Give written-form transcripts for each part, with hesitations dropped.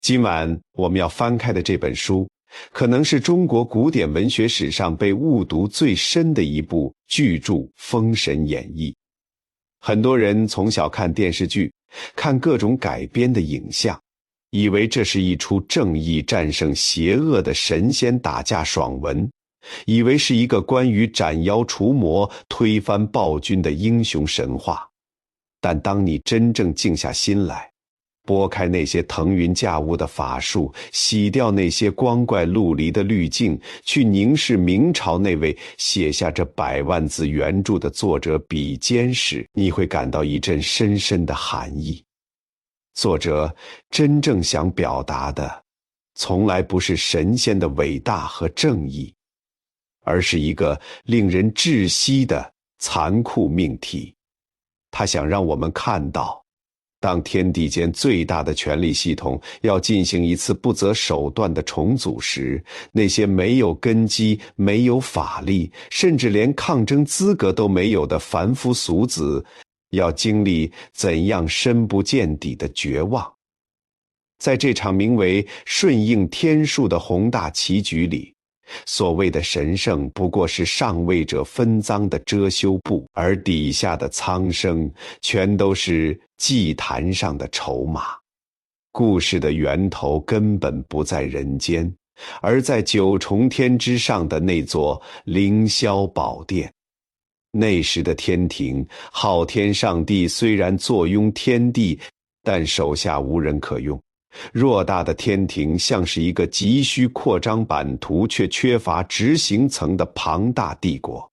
今晚我们要翻开的这本书，可能是中国古典文学史上被误读最深的一部巨著《封神演义》。很多人从小看电视剧，看各种改编的影像，以为这是一出正义战胜邪恶的神仙打架爽文，以为是一个关于斩妖除魔、推翻暴君的英雄神话。但当你真正静下心来，拨开那些腾云驾雾的法术，洗掉那些光怪陆离的滤镜，去凝视明朝那位写下这100万字原著的作者笔尖时，你会感到一阵深深的寒意。作者真正想表达的，从来不是神仙的伟大和正义，而是一个令人窒息的残酷命题。他想让我们看到，当天地间最大的权力系统要进行一次不择手段的重组时，那些没有根基、没有法力，甚至连抗争资格都没有的凡夫俗子，要经历怎样深不见底的绝望。在这场名为顺应天数的宏大棋局里，所谓的神圣不过是上位者分赃的遮羞布，而底下的苍生全都是祭坛上的筹码。故事的源头根本不在人间，而在9重天之上的那座凌霄宝殿。那时的天庭，昊天上帝虽然坐拥天地，但手下无人可用。偌大的天庭像是一个急需扩张版图却缺乏执行层的庞大帝国。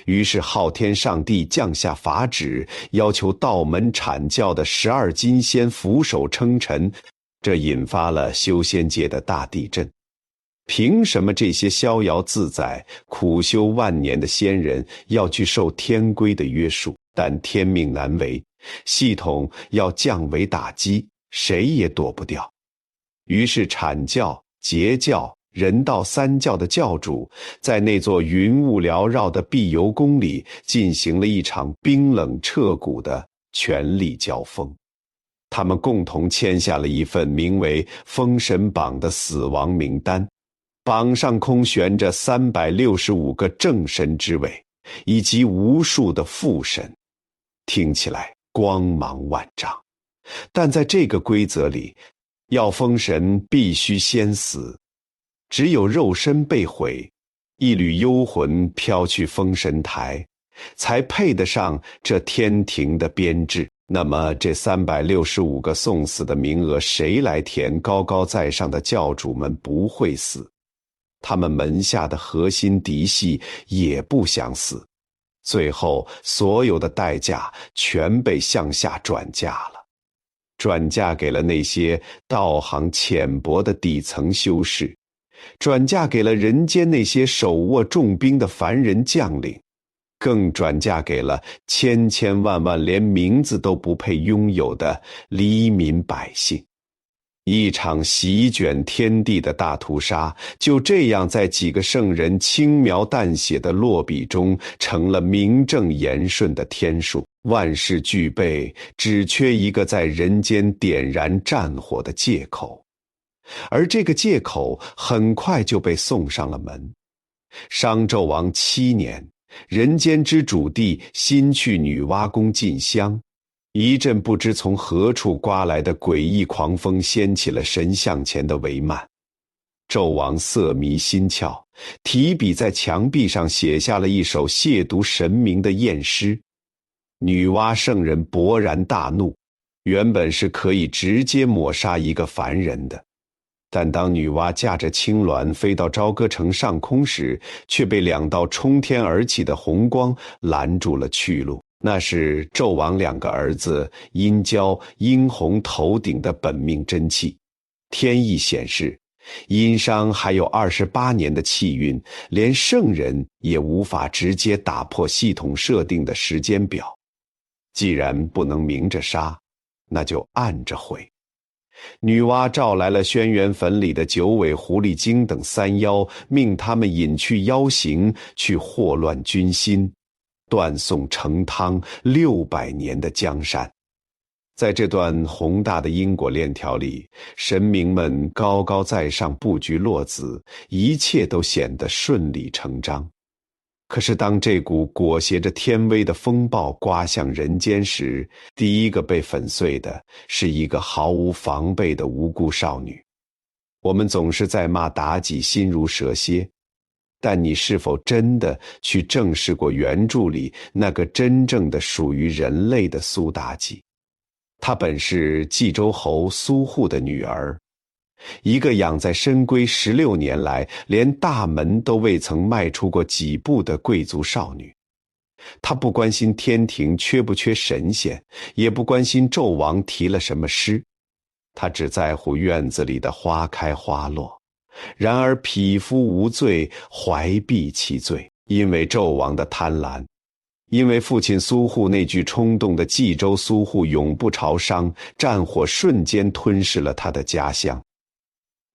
于是昊天上帝降下法旨，要求道门阐教的12金仙俯首称臣，这引发了修仙界的大地震。凭什么这些逍遥自在、苦修万年的仙人要去受天规的约束？但天命难违，系统要降维打击，谁也躲不掉。于是阐教、截教、人道3教的教主在那座云雾缭绕的碧游宫里进行了一场冰冷彻骨的权力交锋。他们共同签下了一份名为《封神榜》的死亡名单，榜上空悬着365个正神之位，以及无数的副神，听起来光芒万丈。但在这个规则里，要封神必须先死，只有肉身被毁，一缕幽魂飘去封神台，才配得上这天庭的编制。那么这365个送死的名额谁来填？高高在上的教主们不会死，他们门下的核心嫡系也不想死，最后所有的代价全被向下转嫁了。转嫁给了那些道行浅薄的底层修士，转嫁给了人间那些手握重兵的凡人将领，更转嫁给了千千万万连名字都不配拥有的黎民百姓。一场席卷天地的大屠杀，就这样在几个圣人轻描淡写的落笔中，成了名正言顺的天数。万事俱备，只缺一个在人间点燃战火的借口。而这个借口很快就被送上了门。商纣王7年，人间之主帝新去女娲宫进香，一阵不知从何处刮来的诡异狂风掀起了神像前的帷幔。纣王色迷心窍，提笔在墙壁上写下了一首亵渎神明的艳诗。女娲圣人勃然大怒，原本是可以直接抹杀一个凡人的，但当女娲驾着青鸾飞到朝歌城上空时，却被2道冲天而起的红光拦住了去路。那是纣王2个儿子殷郊、殷红头顶的本命真气。天意显示，殷商还有28年的气运，连圣人也无法直接打破系统设定的时间表。既然不能明着杀，那就暗着毁。女娲召来了轩辕坟里的9尾狐狸精等3妖，命他们隐去妖形，去祸乱军心，断送成汤600年的江山。在这段宏大的因果链条里，神明们高高在上布局落子，一切都显得顺理成章。可是当这股裹挟着天威的风暴刮向人间时，第一个被粉碎的是一个毫无防备的无辜少女。我们总是在骂妲己心如蛇蝎，但你是否真的去正视过原著里那个真正的属于人类的苏妲己？她本是冀州侯苏护的女儿，一个养在深闺16年来连大门都未曾迈出过几步的贵族少女。她不关心天庭缺不缺神仙，也不关心纣王提了什么诗，她只在乎院子里的花开花落。然而匹夫无罪，怀璧其罪，因为纣王的贪婪，因为父亲苏护那句冲动的冀州苏护永不朝商，战火瞬间吞噬了他的家乡。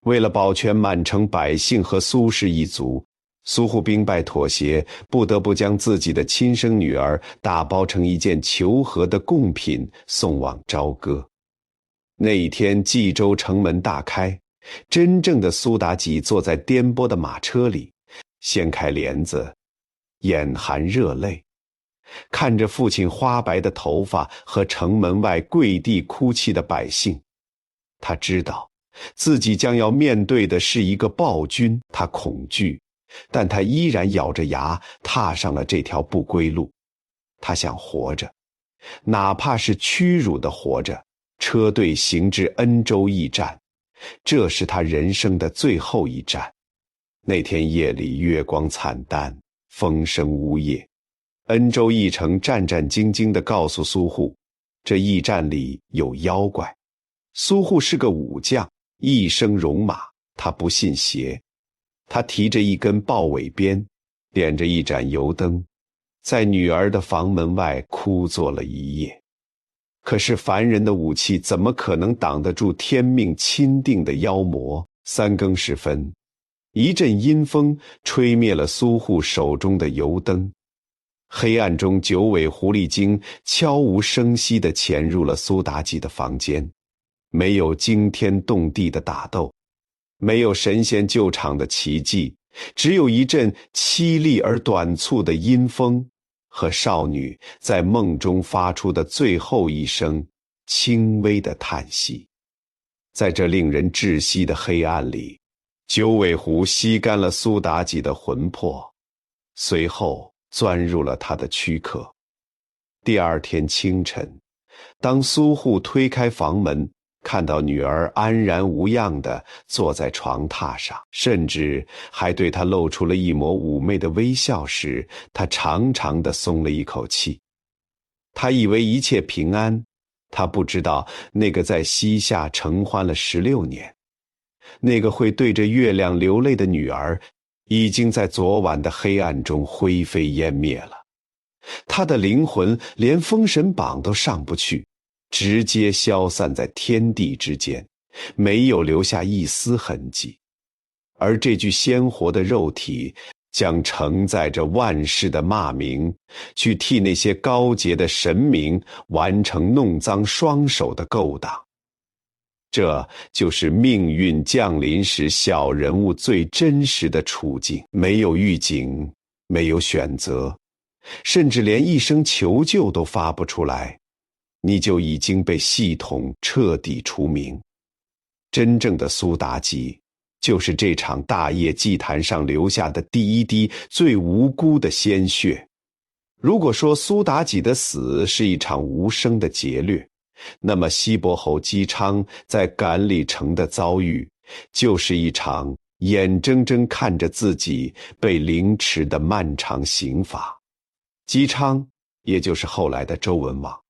为了保全满城百姓和苏氏一族，苏护兵败妥协，不得不将自己的亲生女儿打包成一件求和的贡品送往朝歌。那一天冀州城门大开，真正的苏妲己坐在颠簸的马车里，掀开帘子，眼含热泪，看着父亲花白的头发和城门外跪地哭泣的百姓。他知道自己将要面对的是一个暴君，他恐惧，但他依然咬着牙踏上了这条不归路。他想活着，哪怕是屈辱地活着，车队行至恩州驿站，这是他人生的最后一站。那天夜里月光惨淡，风声呜咽，恩州驿丞战战兢兢地告诉苏护，这驿站里有妖怪。苏护是个武将，一生戎马，他不信邪。他提着一根豹尾鞭，点着一盏油灯，在女儿的房门外哭坐了一夜。可是凡人的武器怎么可能挡得住天命钦定的妖魔？3更时分，一阵阴风吹灭了苏护手中的油灯。黑暗中9尾狐狸精悄无声息地潜入了苏妲己的房间。没有惊天动地的打斗，没有神仙救场的奇迹，只有一阵凄厉而短促的阴风和少女在梦中发出的最后一声轻微的叹息。在这令人窒息的黑暗里，9尾狐吸干了苏妲己的魂魄，随后钻入了她的躯壳。第2天清晨，当苏护推开房门，看到女儿安然无恙地坐在床榻上，甚至还对她露出了一抹妩媚的微笑时，他长长地松了一口气。他以为一切平安，他不知道那个在膝下承欢了16年，那个会对着月亮流泪的女儿，已经在昨晚的黑暗中灰飞烟灭了。他的灵魂连封神榜都上不去，直接消散在天地之间，没有留下一丝痕迹。而这具鲜活的肉体将承载着万世的骂名，去替那些高洁的神明完成弄脏双手的勾当。这就是命运降临时小人物最真实的处境，没有预警，没有选择，甚至连一声求救都发不出来，你就已经被系统彻底除名。真正的苏妲己，就是这场大业祭坛上留下的第一滴最无辜的鲜血。如果说苏妲己的死是一场无声的劫掠，那么西伯侯姬昌在赶里城的遭遇，就是一场眼睁睁看着自己被凌迟的漫长刑罚。姬昌，也就是后来的周文王，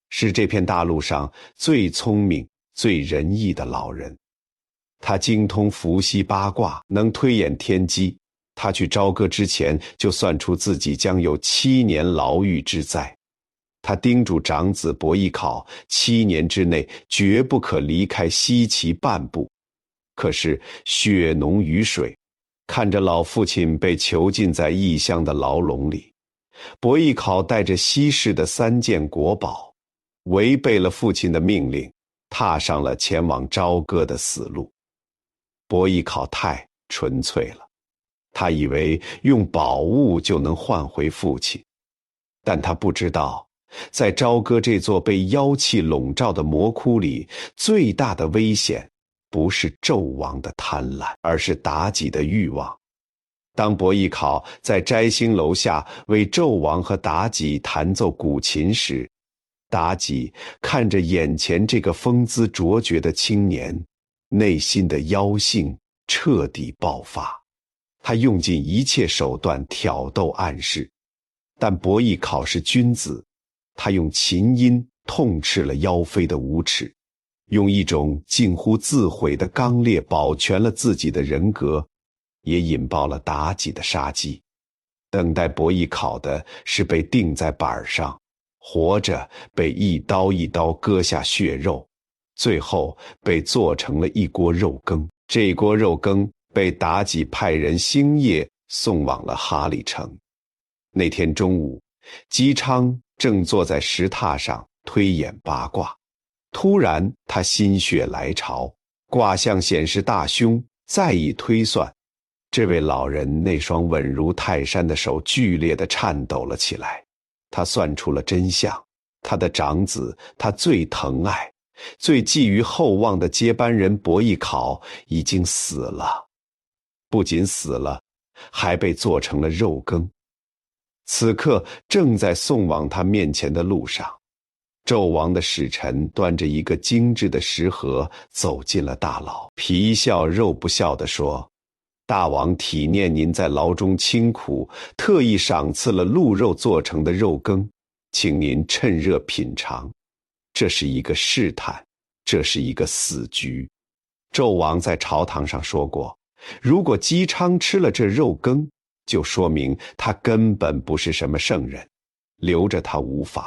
是这片大陆上最聪明、最仁义的老人。他精通伏羲八卦，能推演天机。他去朝歌之前就算出自己将有7年牢狱之灾。他叮嘱长子伯邑考7年之内绝不可离开西岐半步。可是血浓于水，看着老父亲被囚禁在异乡的牢笼里，伯邑考带着西市的3件国宝，违背了父亲的命令，踏上了前往朝歌的死路。伯邑考太纯粹了，他以为用宝物就能换回父亲，但他不知道，在朝歌这座被妖气笼罩的魔窟里，最大的危险不是纣王的贪婪，而是妲己的欲望。当伯邑考在摘星楼下为纣王和妲己弹奏古琴时，妲己看着眼前这个风姿卓绝的青年，内心的妖性彻底爆发。他用尽一切手段挑逗暗示，但伯邑考是君子，他用琴音痛斥了妖妃的无耻，用一种近乎自毁的刚烈保全了自己的人格，也引爆了妲己的杀机。等待伯邑考的是被钉在板上，活着被一刀一刀割下血肉，最后被做成了一锅肉羹。这锅肉羹被妲己派人星夜送往了哈里城。那天中午，姬昌正坐在石榻上推演八卦，突然他心血来潮，卦象显示大凶，再一推算，这位老人那双稳如泰山的手剧烈地颤抖了起来。他算出了真相，他的长子，他最疼爱、最寄予厚望的接班人伯邑考已经死了，不仅死了，还被做成了肉羹。此刻正在送往他面前的路上，纣王的使臣端着一个精致的食盒走进了大牢，皮笑肉不笑地说：大王体念您在牢中清苦，特意赏赐了鹿肉做成的肉羹，请您趁热品尝。这是一个试探，这是一个死局。纣王在朝堂上说过，如果姬昌吃了这肉羹，就说明他根本不是什么圣人，留着他无妨；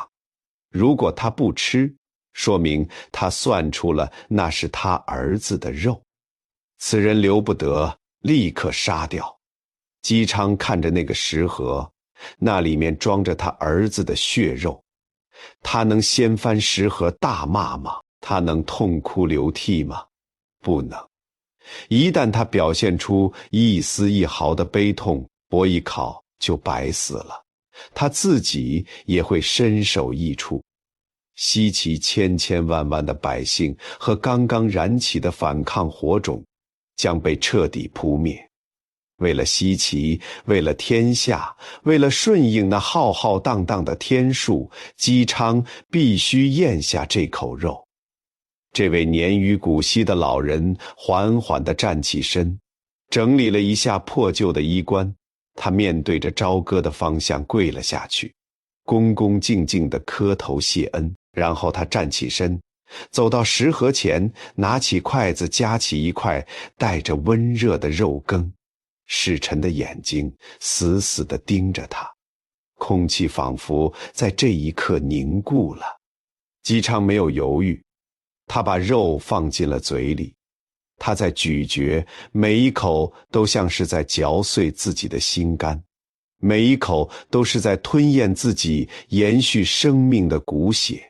如果他不吃，说明他算出了那是他儿子的肉，此人留不得，立刻杀掉。姬昌看着那个食盒，那里面装着他儿子的血肉，他能掀翻食盒大骂吗？他能痛哭流涕吗？不能。一旦他表现出一丝一毫的悲痛，伯邑考就白死了，他自己也会身首异处。西岐千千万万的百姓和刚刚燃起的反抗火种将被彻底扑灭。为了西岐，为了天下，为了顺应那浩浩荡荡的天数，姬昌必须咽下这口肉。这位年逾古稀的老人缓缓地站起身，整理了一下破旧的衣冠，他面对着朝歌的方向跪了下去，恭恭敬敬地磕头谢恩。然后他站起身，走到食盒前，拿起筷子夹起一块带着温热的肉羹。使臣的眼睛死死地盯着他，空气仿佛在这一刻凝固了。姬昌没有犹豫，他把肉放进了嘴里，他在咀嚼，每一口都像是在嚼碎自己的心肝，每一口都是在吞咽自己延续生命的骨血。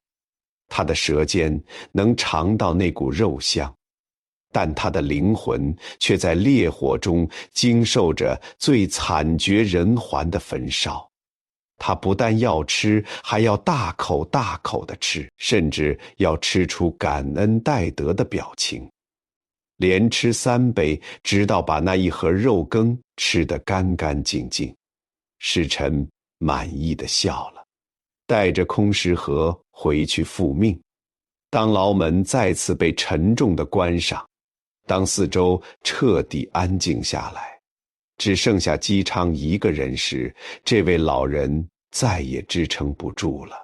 他的舌尖能尝到那股肉香，但他的灵魂却在烈火中经受着最惨绝人寰的焚烧。他不但要吃，还要大口大口地吃，甚至要吃出感恩戴德的表情。连吃3杯，直到把那一盒肉羹吃得干干净净。使臣满意地笑了，带着空食盒回去复命。当牢门再次被沉重地关上，当四周彻底安静下来，只剩下姬昌一个人时，这位老人再也支撑不住了。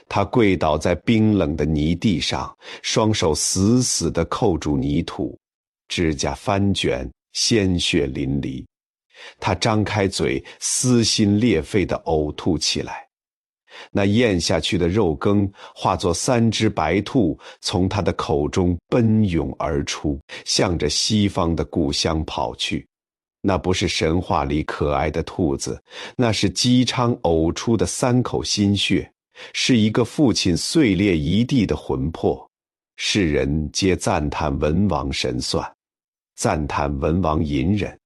他跪倒在冰冷的泥地上，双手死死地扣住泥土，指甲翻卷，鲜血淋漓。他张开嘴，撕心裂肺地呕吐起来。那咽下去的肉羹化作3只白兔，从他的口中奔涌而出，向着西方的故乡跑去。那不是神话里可爱的兔子，那是姬昌呕出的3口心血。是一个父亲碎裂一地的魂魄。世人皆赞叹文王神算，赞叹文王隐忍，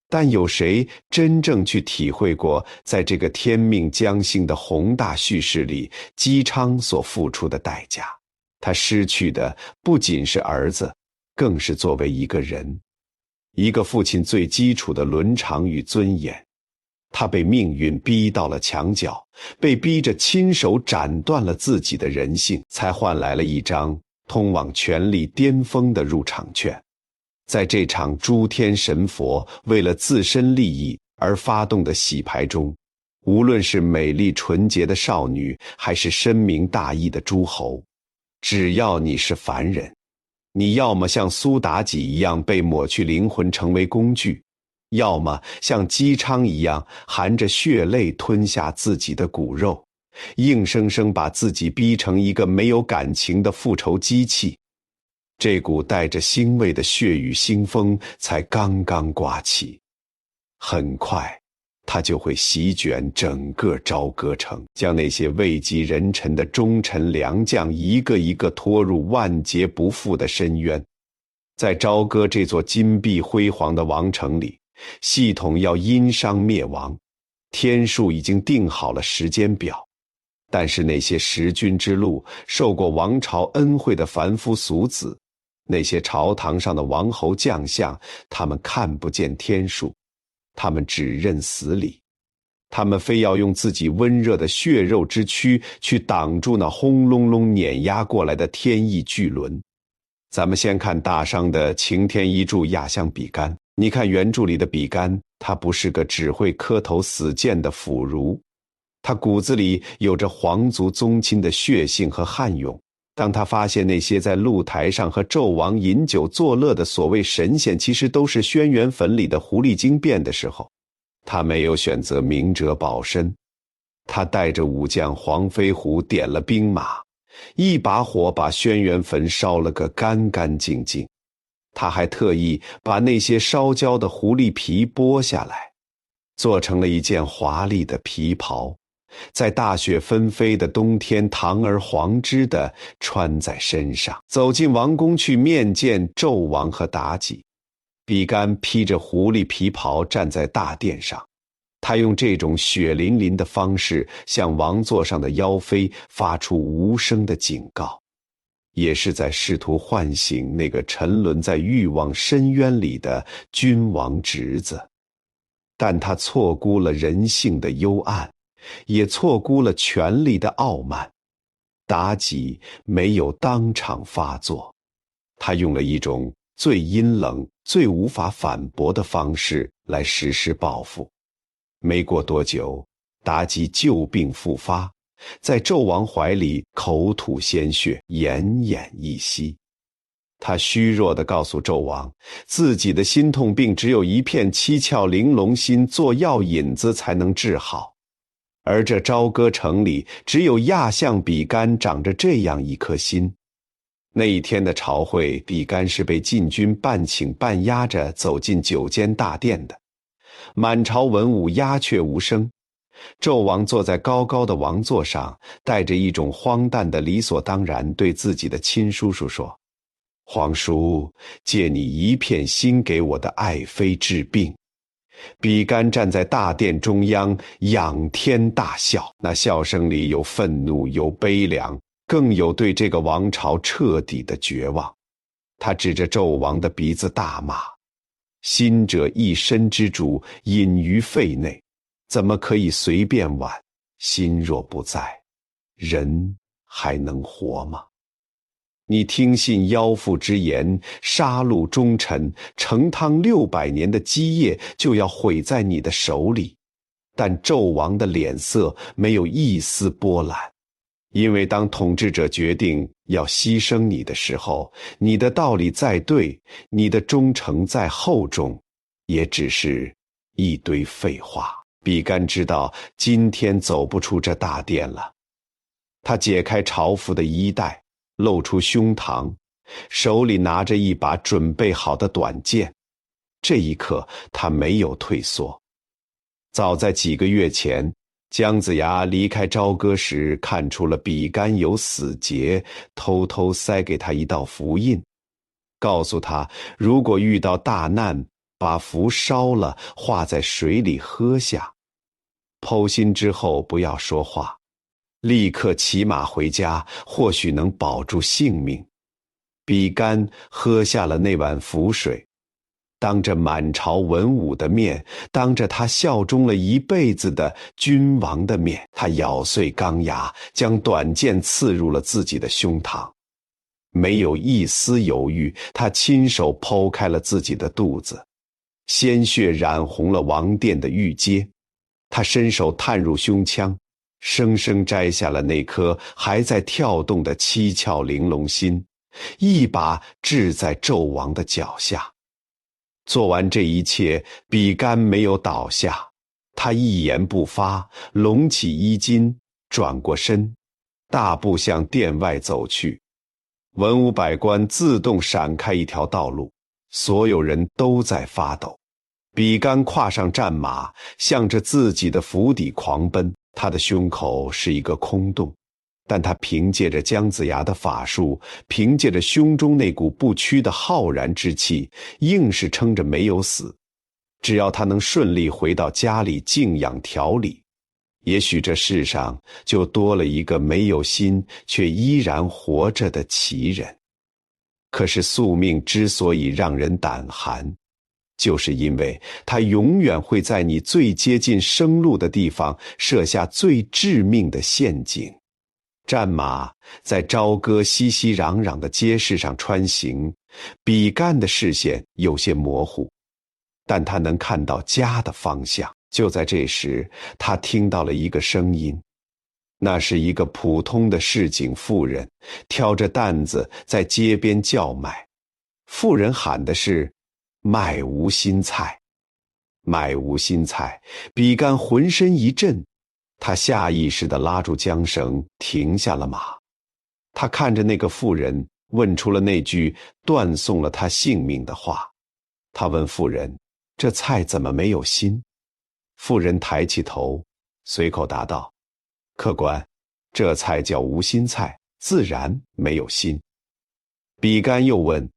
但有谁真正去体会过，在这个天命将兴的宏大叙事里，姬昌所付出的代价？他失去的不仅是儿子，更是作为一个人，一个父亲最基础的伦常与尊严。他被命运逼到了墙角，被逼着亲手斩断了自己的人性，才换来了一张通往权力巅峰的入场券。在这场诸天神佛为了自身利益而发动的洗牌中，无论是美丽纯洁的少女，还是深明大义的诸侯，只要你是凡人，你要么像苏妲己一样被抹去灵魂成为工具，要么像姬昌一样含着血泪吞下自己的骨肉，硬生生把自己逼成一个没有感情的复仇机器。这股带着腥味的血雨腥风才刚刚刮起，很快它就会席卷整个朝歌城，将那些位极人臣的忠臣良将一个一个拖入万劫不复的深渊。在朝歌这座金碧辉煌的王城里，系统要殷商灭亡，天数已经定好了时间表。但是那些识君之路、受过王朝恩惠的凡夫俗子，那些朝堂上的王侯将相，他们看不见天数，他们只认死理，他们非要用自己温热的血肉之躯去挡住那轰隆隆碾压过来的天意巨轮。咱们先看大商的擎天一柱亚相比干，你看原著里的比干，他不是个只会磕头死谏的腐儒，他骨子里有着皇族宗亲的血性和悍勇。当他发现那些在露台上和纣王饮酒作乐的所谓神仙，其实都是轩辕坟里的狐狸精变的时候，他没有选择明哲保身，他带着武将黄飞虎点了兵马，一把火把轩辕坟烧了个干干净净。他还特意把那些烧焦的狐狸皮剥下来，做成了一件华丽的皮袍，在大雪纷飞的冬天堂而皇之地穿在身上，走进王宫去面见纣王和妲己。比干披着狐狸皮袍站在大殿上，他用这种血淋淋的方式向王座上的妖妃发出无声的警告，也是在试图唤醒那个沉沦在欲望深渊里的君王侄子。但他错估了人性的幽暗，也错估了权力的傲慢。妲己没有当场发作，他用了一种最阴冷、最无法反驳的方式来实施报复。没过多久，妲己旧病复发，在纣王怀里口吐鲜血，奄奄一息。他虚弱地告诉纣王，自己的心痛病只有一片七窍玲珑心做药引子才能治好，而这朝歌城里只有亚相比干长着这样一颗心。那一天的朝会，比干是被禁军半请半压着走进九间大殿的，满朝文武鸦雀无声。纣王坐在高高的王座上，带着一种荒诞的理所当然，对自己的亲叔叔说：皇叔，借你一片心给我的爱妃治病。比干站在大殿中央，仰天大笑，那笑声里有愤怒，有悲凉，更有对这个王朝彻底的绝望。他指着纣王的鼻子大骂：心者一身之主，隐于肺内，怎么可以随便挽？心若不在，人还能活吗？你听信妖妇之言，杀戮忠臣，成汤600年的基业就要毁在你的手里。但纣王的脸色没有一丝波澜，因为当统治者决定要牺牲你的时候，你的道理再对，你的忠诚再厚重，也只是一堆废话。比干知道今天走不出这大殿了，他解开朝服的衣带，露出胸膛，手里拿着一把准备好的短剑。这一刻他没有退缩。早在几个月前，姜子牙离开朝歌时，看出了比干有死结，偷偷塞给他一道符印，告诉他如果遇到大难，把符烧了，化在水里喝下。剖心之后不要说话，立刻骑马回家，或许能保住性命。比干喝下了那碗符水，当着满朝文武的面，当着他效忠了一辈子的君王的面，他咬碎钢牙，将短剑刺入了自己的胸膛。没有一丝犹豫，他亲手剖开了自己的肚子，鲜血染红了王殿的玉阶。他伸手探入胸腔，生生摘下了那颗还在跳动的七窍玲珑心，一把掷在纣王的脚下。做完这一切，比干没有倒下，他一言不发，拢起衣襟，转过身，大步向殿外走去。文武百官自动闪开一条道路，所有人都在发抖。比干跨上战马，向着自己的府邸狂奔，他的胸口是一个空洞，但他凭借着姜子牙的法术，凭借着胸中那股不屈的浩然之气，硬是撑着没有死。只要他能顺利回到家里静养调理，也许这世上就多了一个没有心却依然活着的奇人。可是宿命之所以让人胆寒，就是因为它永远会在你最接近生路的地方设下最致命的陷阱。战马在朝歌熙熙攘攘的街市上穿行，比干的视线有些模糊，但他能看到家的方向。就在这时，他听到了一个声音，那是一个普通的市井妇人，挑着担子在街边叫卖。妇人喊的是卖无心菜，卖无心菜。比干浑身一震，他下意识地拉住缰绳，停下了马。他看着那个妇人，问出了那句断送了他性命的话。他问妇人：这菜怎么没有心？妇人抬起头，随口答道：客官，这菜叫无心菜，自然没有心。比干又问：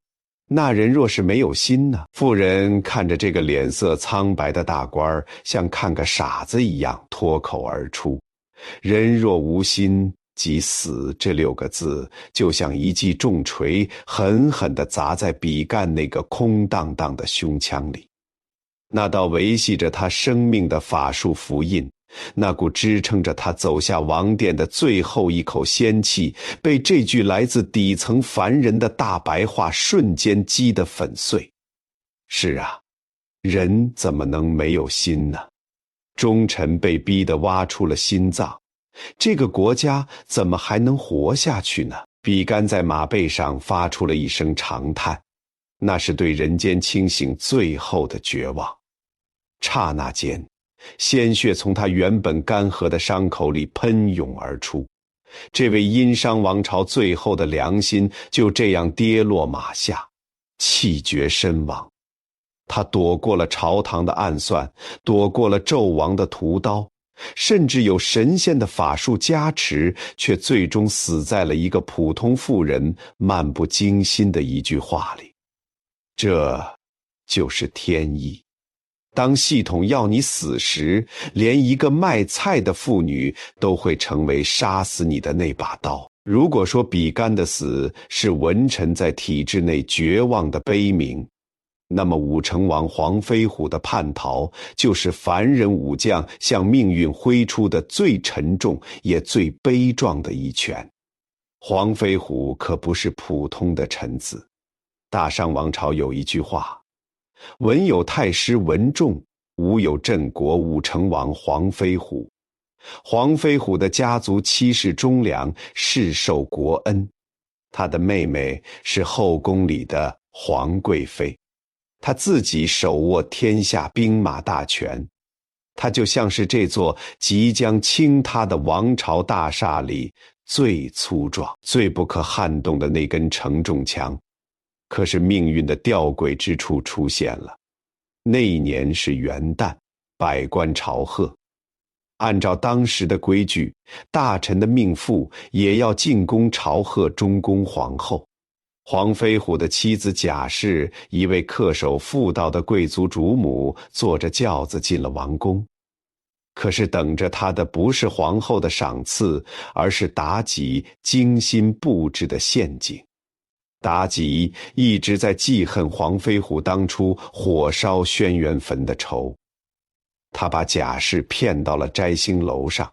那人若是没有心呢？妇人看着这个脸色苍白的大官，像看个傻子一样脱口而出：人若无心，即死。这6个字就像一记重锤，狠狠地砸在比干那个空荡荡的胸腔里。那道维系着他生命的法术符印，那股支撑着他走下王殿的最后一口仙气，被这句来自底层凡人的大白话瞬间击得粉碎。是啊，人怎么能没有心呢？忠臣被逼得挖出了心脏，这个国家怎么还能活下去呢？比干在马背上发出了一声长叹，那是对人间清醒最后的绝望。刹那间，鲜血从他原本干涸的伤口里喷涌而出，这位殷商王朝最后的良心就这样跌落马下，气绝身亡。他躲过了朝堂的暗算，躲过了纣王的屠刀，甚至有神仙的法术加持，却最终死在了一个普通妇人漫不经心的一句话里。这就是天意。当系统要你死时，连一个卖菜的妇女都会成为杀死你的那把刀。如果说比干的死是文臣在体制内绝望的悲鸣，那么武成王黄飞虎的叛逃就是凡人武将向命运挥出的最沉重也最悲壮的一拳。黄飞虎可不是普通的臣子。大商王朝有一句话：文有太师文仲，武有镇国武成王黄飞虎。黄飞虎的家族妻室忠良，世受国恩。他的妹妹是后宫里的皇贵妃，他自己手握天下兵马大权。他就像是这座即将倾塌的王朝大厦里最粗壮、最不可撼动的那根承重墙。可是命运的吊诡之处出现了。那一年是元旦，百官朝贺。按照当时的规矩，大臣的命妇也要进宫朝贺中宫皇后。黄飞虎的妻子贾氏，一位恪守妇道的贵族主母，坐着轿子进了王宫。可是等着她的不是皇后的赏赐，而是妲己精心布置的陷阱。妲己一直在记恨黄飞虎当初火烧轩辕坟的仇。他把贾氏骗到了摘星楼上，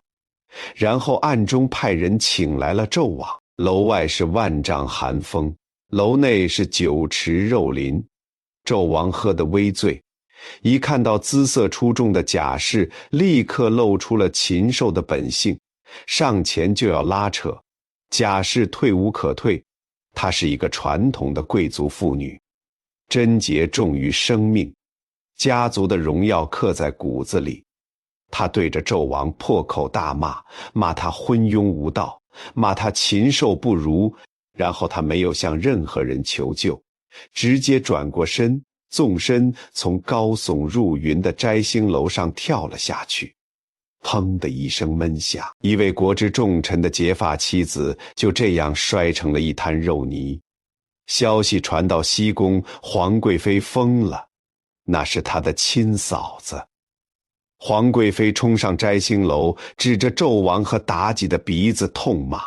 然后暗中派人请来了纣王。楼外是万丈寒风，楼内是酒池肉林。纣王喝得微醉，一看到姿色出众的贾氏，立刻露出了禽兽的本性，上前就要拉扯。贾氏退无可退，她是一个传统的贵族妇女，贞洁重于生命，家族的荣耀刻在骨子里。她对着纣王破口大骂，骂他昏庸无道，骂他禽兽不如，然后他没有向任何人求救，直接转过身，纵身从高耸入云的摘星楼上跳了下去。砰的一声闷响，一位国之重臣的结发妻子就这样摔成了一滩肉泥。消息传到西宫，皇贵妃疯了，那是她的亲嫂子。皇贵妃冲上摘星楼，指着纣王和妲己的鼻子痛骂，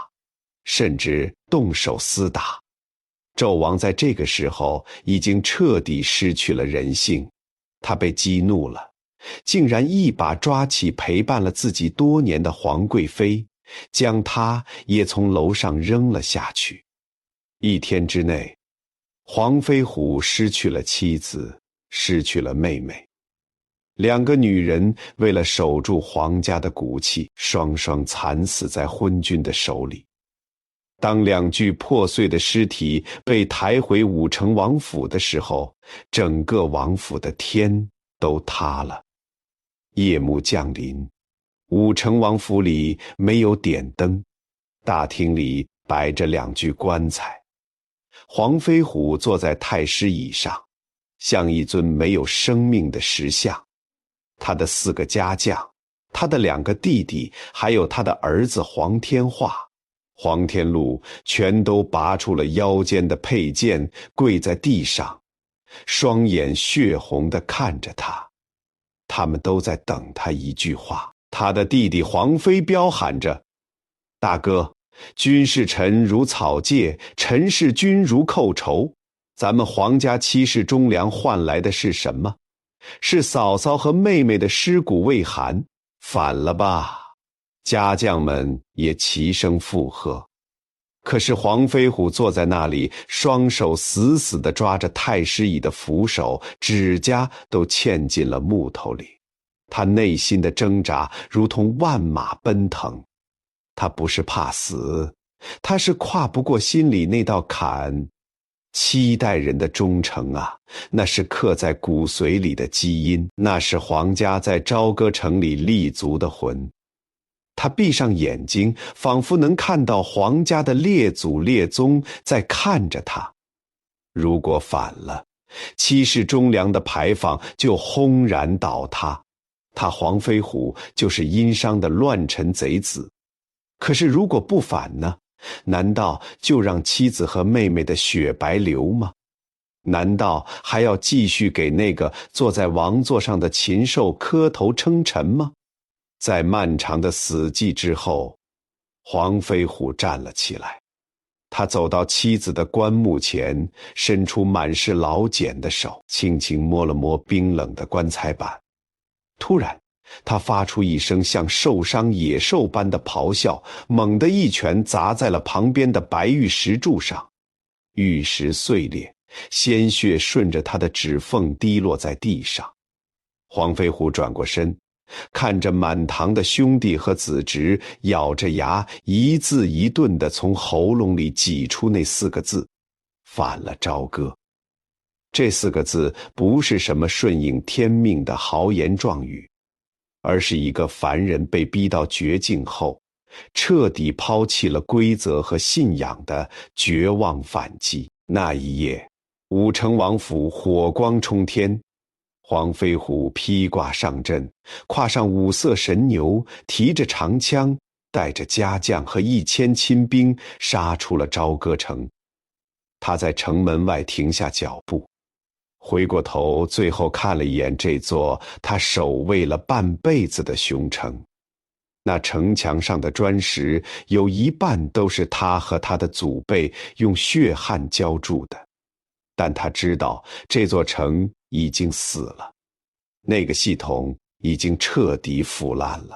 甚至动手厮打。纣王在这个时候已经彻底失去了人性，他被激怒了，竟然一把抓起陪伴了自己多年的皇贵妃，将她也从楼上扔了下去。一天之内，黄飞虎失去了妻子，失去了妹妹。两个女人为了守住皇家的骨气，双双惨死在昏君的手里。当两具破碎的尸体被抬回武成王府的时候，整个王府的天都塌了。夜幕降临，武成王府里没有点灯，大厅里摆着两具棺材。黄飞虎坐在太师椅上，像一尊没有生命的石像。他的4个家将，他的2个弟弟，还有他的儿子黄天化、黄天禄，全都拔出了腰间的佩剑，跪在地上，双眼血红地看着他。他们都在等他一句话。他的弟弟黄飞彪喊着：“大哥，君视臣如草芥，臣视君如寇仇。咱们皇家7世忠良换来的是什么？是嫂嫂和妹妹的尸骨未寒，反了吧！”家将们也齐声附和。可是黄飞虎坐在那里，双手死死地抓着太师椅的扶手，指甲都嵌进了木头里。他内心的挣扎如同万马奔腾。他不是怕死，他是跨不过心里那道坎。7代人的忠诚啊，那是刻在骨髓里的基因，那是皇家在朝歌城里立足的魂。他闭上眼睛，仿佛能看到皇家的列祖列宗在看着他。如果反了，7世忠良的牌坊就轰然倒塌，他黄飞虎就是殷商的乱臣贼子。可是如果不反呢？难道就让妻子和妹妹的血白流吗？难道还要继续给那个坐在王座上的禽兽磕头称臣吗？在漫长的死寂之后，黄飞虎站了起来。他走到妻子的棺木前，伸出满是老茧的手，轻轻摸了摸冰冷的棺材板。突然他发出一声像受伤野兽般的咆哮，猛地一拳砸在了旁边的白玉石柱上，玉石碎裂，鲜血顺着他的指缝滴落在地上。黄飞虎转过身，看着满堂的兄弟和子侄，咬着牙一字一顿地从喉咙里挤出那4个字：反了朝歌。这4个字不是什么顺应天命的豪言壮语，而是一个凡人被逼到绝境后，彻底抛弃了规则和信仰的绝望反击。那一夜，武成王府火光冲天，黄飞虎披挂上阵，跨上五色神牛，提着长枪，带着家将和1000亲兵，杀出了朝歌城。他在城门外停下脚步，回过头，最后看了一眼这座他守卫了半辈子的雄城。那城墙上的砖石有一半都是他和他的祖辈用血汗浇筑的，但他知道这座城已经死了，那个系统已经彻底腐烂了。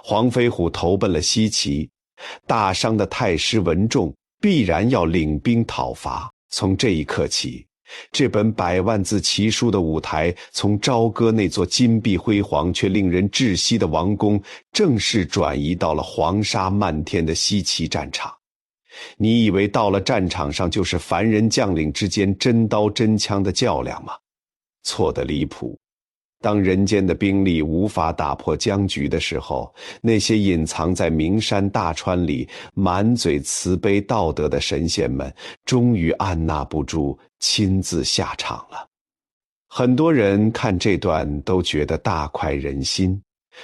黄飞虎投奔了西岐，大商的太师文仲必然要领兵讨伐。从这一刻起，这本100万字奇书的舞台，从朝歌那座金碧辉煌却令人窒息的王宫，正式转移到了黄沙漫天的西岐战场。你以为到了战场上就是凡人将领之间真刀真枪的较量吗？错得离谱。当人间的兵力无法打破僵局的时候，那些隐藏在名山大川里满嘴慈悲道德的神仙们，终于按捺不住，亲自下场了。很多人看这段都觉得大快人心，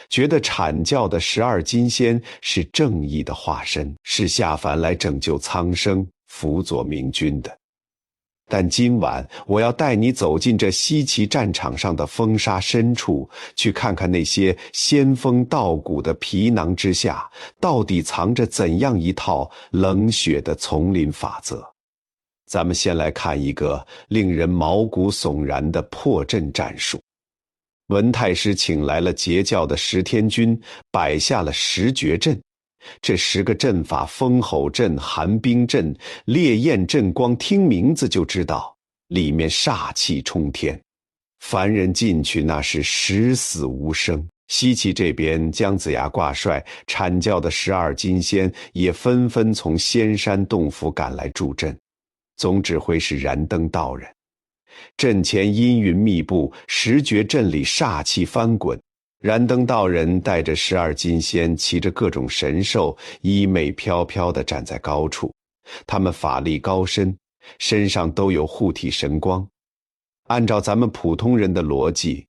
觉得阐教的12金仙是正义的化身，是下凡来拯救苍生、辅佐明君的。但今晚我要带你走进这西岐战场上的风沙深处，去看看那些仙风道骨的皮囊之下，到底藏着怎样一套冷血的丛林法则。咱们先来看一个令人毛骨悚然的破阵战术。文太师请来了截教的10天军，摆下了10绝阵。这10个阵法，风吼阵、寒冰阵、烈焰阵，光听名字就知道里面煞气冲天，凡人进去那是十死无生。西岐这边，姜子牙挂帅，阐教的12金仙也纷纷从仙山洞府赶来助阵，总指挥是燃灯道人。阵前阴云密布，10绝阵里煞气翻滚。燃灯道人带着12金仙，骑着各种神兽，衣袂飘飘地站在高处。他们法力高深，身上都有护体神光。按照咱们普通人的逻辑，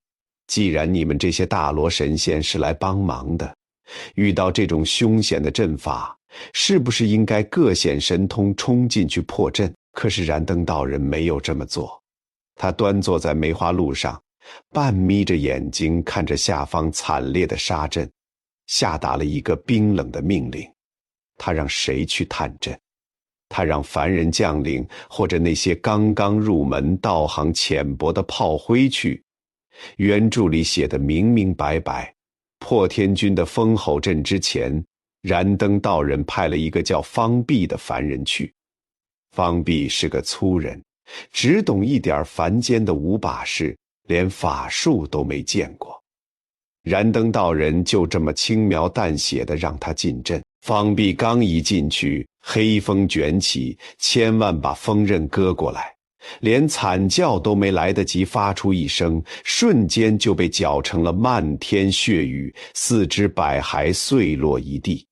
既然你们这些大罗神仙是来帮忙的，遇到这种凶险的阵法，是不是应该各显神通冲进去破阵？可是燃灯道人没有这么做，他端坐在梅花鹿上，半眯着眼睛看着下方惨烈的杀阵，下达了一个冰冷的命令。他让谁去探阵？他让凡人将领或者那些刚刚入门道行浅薄的炮灰去。原著里写得明明白白，破天军的风吼阵之前，燃灯道人派了一个叫方弼的凡人去。方弼是个粗人，只懂一点凡间的武把式，连法术都没见过。燃灯道人就这么轻描淡写地让他进阵。方弼刚一进去，黑风卷起，千万把风刃割过来，连惨叫都没来得及发出一声，瞬间就被搅成了漫天血雨，4肢百骸碎落一地。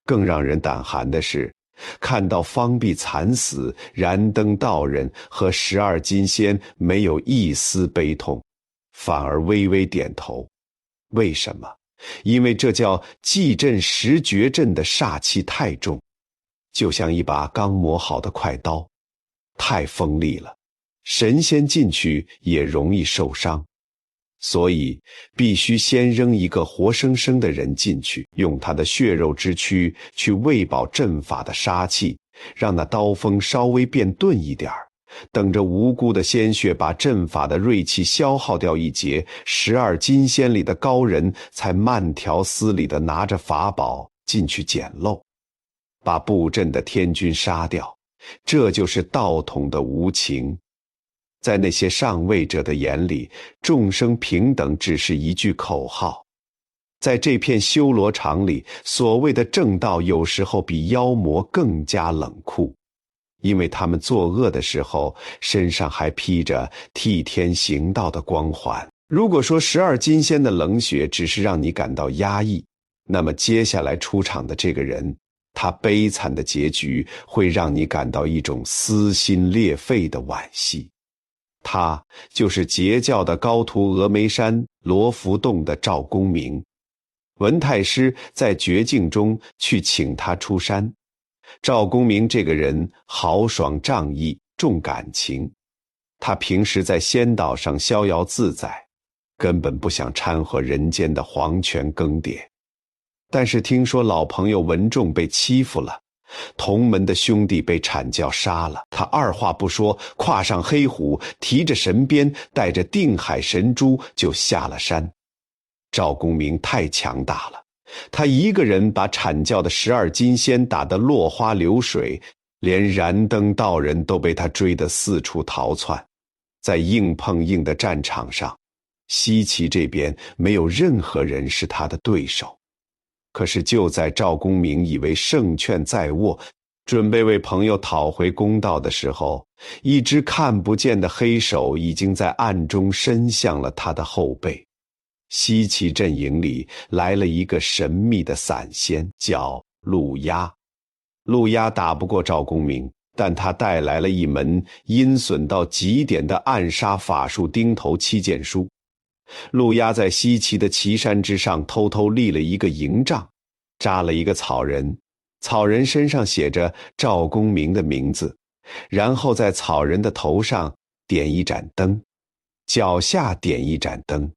更让人胆寒的是，看到方弼惨死，燃灯道人和12金仙没有一丝悲痛，反而微微点头。为什么？因为这叫祭阵10绝阵的煞气太重，就像一把刚磨好的快刀，太锋利了，神仙进去也容易受伤。所以必须先扔一个活生生的人进去，用他的血肉之躯去喂饱阵法的杀气，让那刀锋稍微变钝一点，等着无辜的鲜血把阵法的锐气消耗掉一截，12金仙里的高人才慢条斯理地拿着法宝进去捡漏，把布阵的天军杀掉。这就是道统的无情。在那些上位者的眼里，众生平等只是一句口号。在这片修罗场里，所谓的正道有时候比妖魔更加冷酷，因为他们作恶的时候，身上还披着替天行道的光环。如果说12金仙的冷血只是让你感到压抑，那么接下来出场的这个人，他悲惨的结局会让你感到一种撕心裂肺的惋惜。他就是截教的高徒峨眉山罗浮洞的赵公明。文太师在绝境中去请他出山。赵公明这个人豪爽仗义，重感情。他平时在仙岛上逍遥自在，根本不想掺和人间的皇权更迭。但是听说老朋友文仲被欺负了，同门的兄弟被阐教杀了，他二话不说，跨上黑虎，提着神鞭，带着定海神珠就下了山。赵公明太强大了，他一个人把阐教的12金仙打得落花流水，连燃灯道人都被他追得四处逃窜。在硬碰硬的战场上，西岐这边没有任何人是他的对手。可是就在赵公明以为胜券在握，准备为朋友讨回公道的时候，一只看不见的黑手已经在暗中伸向了他的后背。西岐阵营里来了一个神秘的散仙，叫陆压。陆压打不过赵公明，但他带来了一门阴损到极点的暗杀法术钉头七剑书。陆压在西岐的岐山之上偷偷立了一个营帐，扎了一个草人，草人身上写着赵公明的名字，然后在草人的头上点一盏灯，脚下点一盏灯。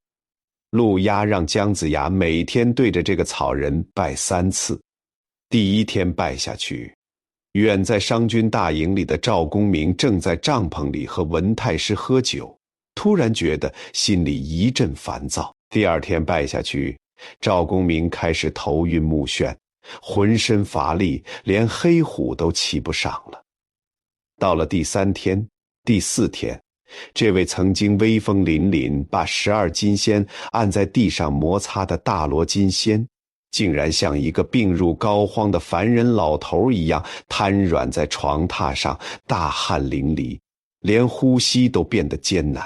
陆压让姜子牙每天对着这个草人拜3次。第一天拜下去，远在商军大营里的赵公明正在帐篷里和文太师喝酒，突然觉得心里一阵烦躁。第二天拜下去，赵公明开始头晕目眩，浑身乏力，连黑虎都骑不上了。到了第3天、第4天，这位曾经威风凛凛把12金仙按在地上摩擦的大罗金仙，竟然像一个病入膏肓的凡人老头一样瘫软在床榻上，大汗淋漓，连呼吸都变得艰难。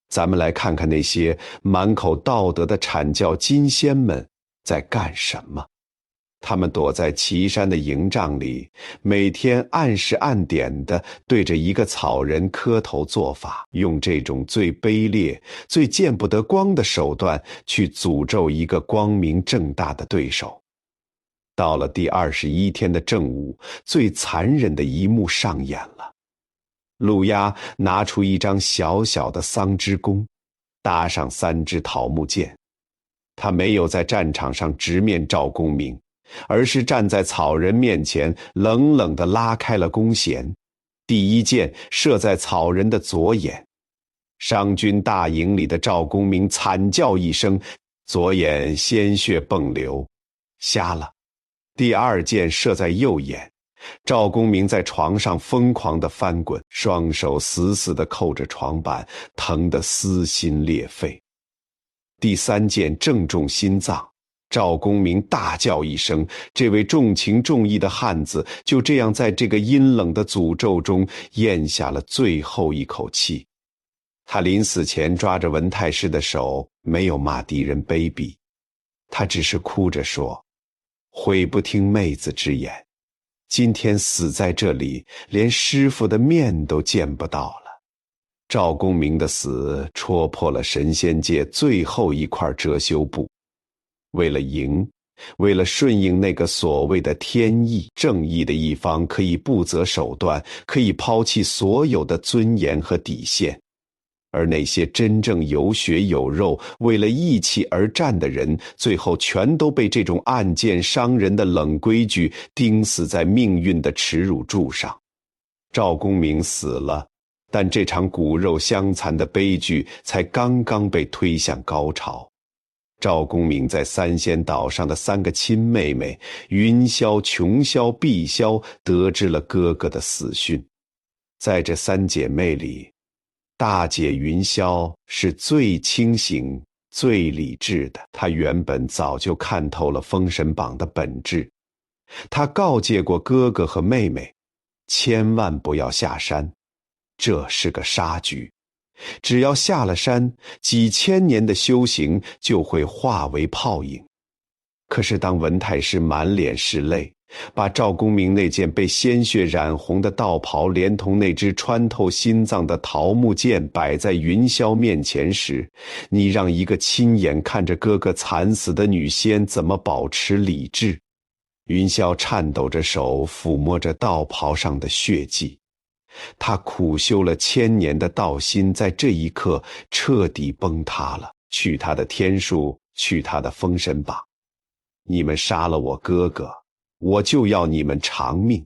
咱们来看看那些满口道德的阐教金仙们在干什么。他们躲在岐山的营帐里，每天按时按点地对着一个草人磕头做法，用这种最卑劣、最见不得光的手段去诅咒一个光明正大的对手。到了第21天的正午，最残忍的一幕上演了。陆压拿出一张小小的桑枝弓，搭上3支桃木剑。他没有在战场上直面赵公明，而是站在草人面前，冷冷地拉开了弓弦。第一箭射在草人的左眼。商军大营里的赵公明惨叫一声，左眼鲜血迸流，瞎了。第二箭射在右眼。赵公明在床上疯狂地翻滚，双手死死地扣着床板，疼得撕心裂肺。第3箭正中心脏，赵公明大叫一声，这位重情重义的汉子就这样在这个阴冷的诅咒中咽下了最后一口气。他临死前抓着文太师的手，没有骂敌人卑鄙，他只是哭着说：悔不听妹子之言，今天死在这里，连师父的面都见不到了。赵公明的死戳破了神仙界最后一块遮羞布。为了赢，为了顺应那个所谓的天意，正义的一方可以不择手段，可以抛弃所有的尊严和底线。而那些真正有血有肉，为了义气而战的人，最后全都被这种暗箭伤人的冷规矩钉死在命运的耻辱柱上。赵公明死了，但这场骨肉相残的悲剧才刚刚被推向高潮。赵公明在3仙岛上的3个亲妹妹云霄、琼霄、碧霄得知了哥哥的死讯。在这3姐妹里，大姐云霄是最清醒、最理智的。她原本早就看透了封神榜的本质。她告诫过哥哥和妹妹，千万不要下山，这是个杀局。只要下了山，几千年的修行就会化为泡影。可是当文太师满脸是泪，把赵公明那件被鲜血染红的道袍连同那支穿透心脏的桃木剑摆在云霄面前时，你让一个亲眼看着哥哥惨死的女仙怎么保持理智？云霄颤抖着手抚摸着道袍上的血迹，他苦修了1000年的道心在这一刻彻底崩塌了。去他的天数，去他的封神榜！你们杀了我哥哥，我就要你们偿命！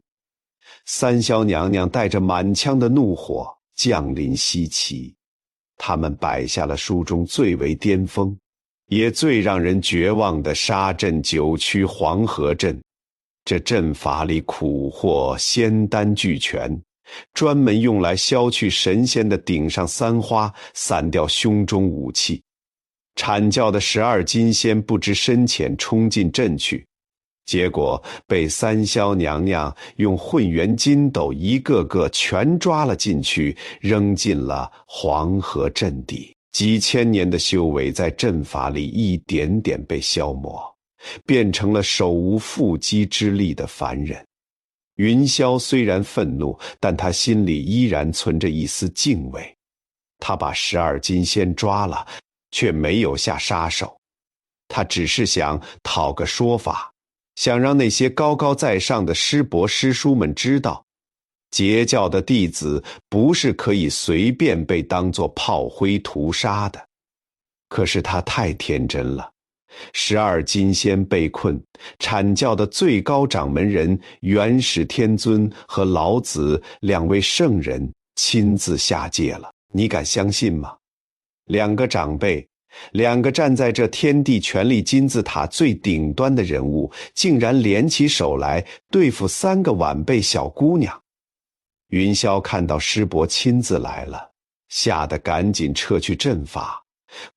三霄娘娘带着满腔的怒火降临西岐，他们摆下了书中最为巅峰，也最让人绝望的杀阵9曲黄河阵。这阵法里蛊惑仙丹俱全，专门用来消去神仙的顶上3花，散掉胸中武气。阐教的12金仙不知深浅冲进阵去，结果被三霄娘娘用混元金斗一个个全抓了进去，扔进了黄河阵底。几千年的修为在阵法里一点点被消磨，变成了手无缚鸡之力的凡人。云霄虽然愤怒，但他心里依然存着一丝敬畏。他把12金仙抓了，却没有下杀手。他只是想讨个说法，想让那些高高在上的师伯师叔们知道，截教的弟子不是可以随便被当作炮灰屠杀的。可是他太天真了。12金仙被困，阐教的最高掌门人元始天尊和老子2位圣人亲自下界了，你敢相信吗？2个长辈，2个站在这天地权力金字塔最顶端的人物，竟然联起手来对付3个晚辈小姑娘。云霄看到师伯亲自来了，吓得赶紧撤去阵法，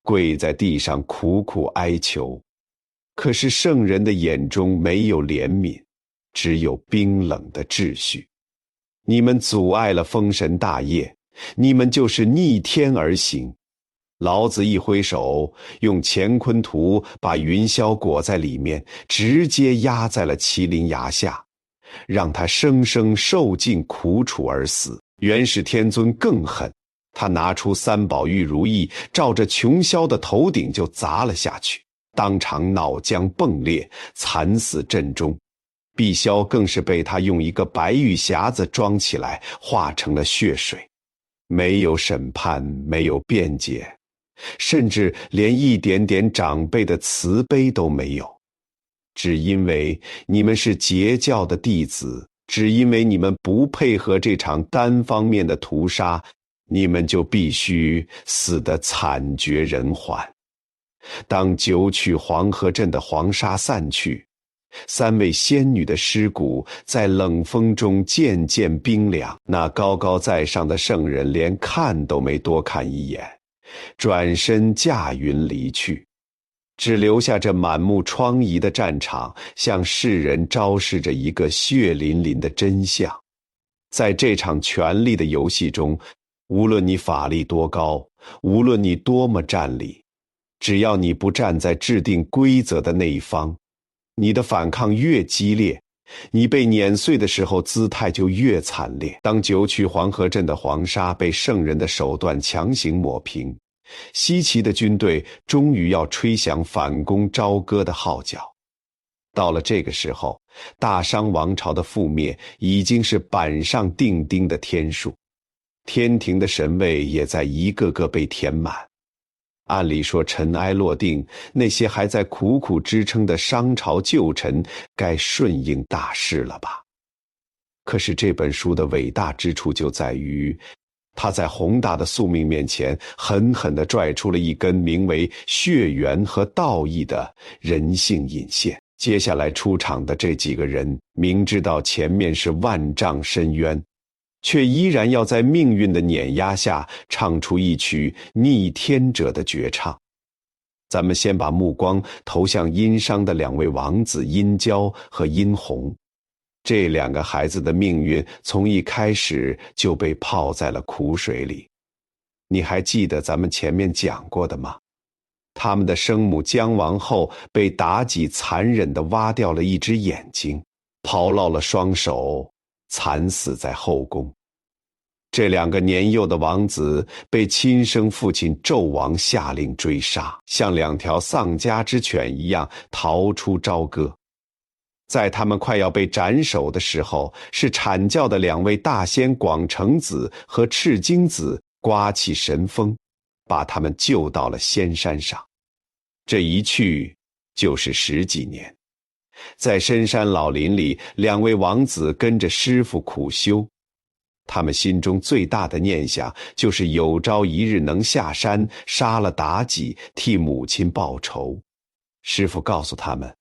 跪在地上苦苦哀求。可是圣人的眼中没有怜悯，只有冰冷的秩序。你们阻碍了封神大业，你们就是逆天而行。老子一挥手，用乾坤图把云霄裹在里面，直接压在了麒麟崖下，让他生生受尽苦楚而死。元始天尊更狠，他拿出3宝玉如意，照着琼霄的头顶就砸了下去，当场脑浆迸裂，惨死阵中。碧霄更是被他用一个白玉匣子装起来，化成了血水。没有审判，没有辩解，甚至连一点点长辈的慈悲都没有。只因为你们是截教的弟子，只因为你们不配合这场单方面的屠杀，你们就必须死得惨绝人寰。当9曲黄河阵的黄沙散去，3位仙女的尸骨在冷风中渐渐冰凉，那高高在上的圣人连看都没多看一眼，转身驾云离去，只留下这满目疮痍的战场，向世人昭示着一个血淋淋的真相。在这场权力的游戏中，无论你法力多高，无论你多么占理，只要你不站在制定规则的那一方，你的反抗越激烈，你被碾碎的时候姿态就越惨烈。当9曲黄河阵的黄沙被圣人的手段强行抹平，西岐的军队终于要吹响反攻朝歌的号角。到了这个时候，大商王朝的覆灭已经是板上钉钉的天数，天庭的神位也在一个个被填满。按理说尘埃落定，那些还在苦苦支撑的商朝旧臣该顺应大势了吧？可是这本书的伟大之处就在于，他在宏大的宿命面前狠狠地拽出了一根名为血缘和道义的人性引线。接下来出场的这几个人，明知道前面是万丈深渊，却依然要在命运的碾压下唱出一曲逆天者的绝唱。咱们先把目光投向殷商的2位王子殷郊和殷洪。这2个孩子的命运从一开始就被泡在了苦水里。你还记得咱们前面讲过的吗？他们的生母姜王后被妲己残忍地挖掉了一只眼睛，抛落了双手，惨死在后宫。这2个年幼的王子被亲生父亲纣王下令追杀，像2条丧家之犬一样逃出朝歌。在他们快要被斩首的时候，是阐教的2位大仙广成子和赤精子刮起神风，把他们救到了仙山上。这一去就是10几年。在深山老林里，2位王子跟着师父苦修。他们心中最大的念想就是有朝一日能下山，杀了妲己，替母亲报仇。师父告诉他们，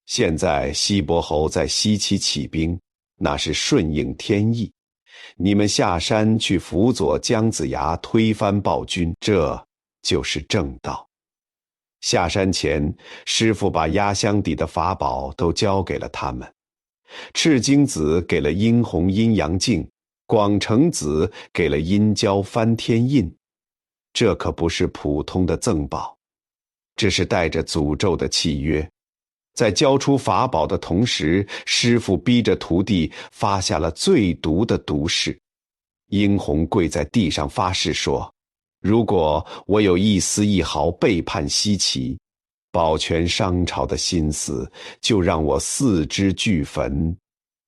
现在西伯侯在西岐起兵，那是顺应天意。你们下山去辅佐姜子牙推翻暴君，这就是正道。下山前，师父把压箱底的法宝都交给了他们。赤精子给了殷红阴阳镜，广成子给了殷郊翻天印。这可不是普通的赠宝，这是带着诅咒的契约。在交出法宝的同时，师父逼着徒弟发下了最毒的毒誓。殷红跪在地上发誓说，如果我有一丝一毫背叛西岐，保全商朝的心思，就让我4肢俱焚，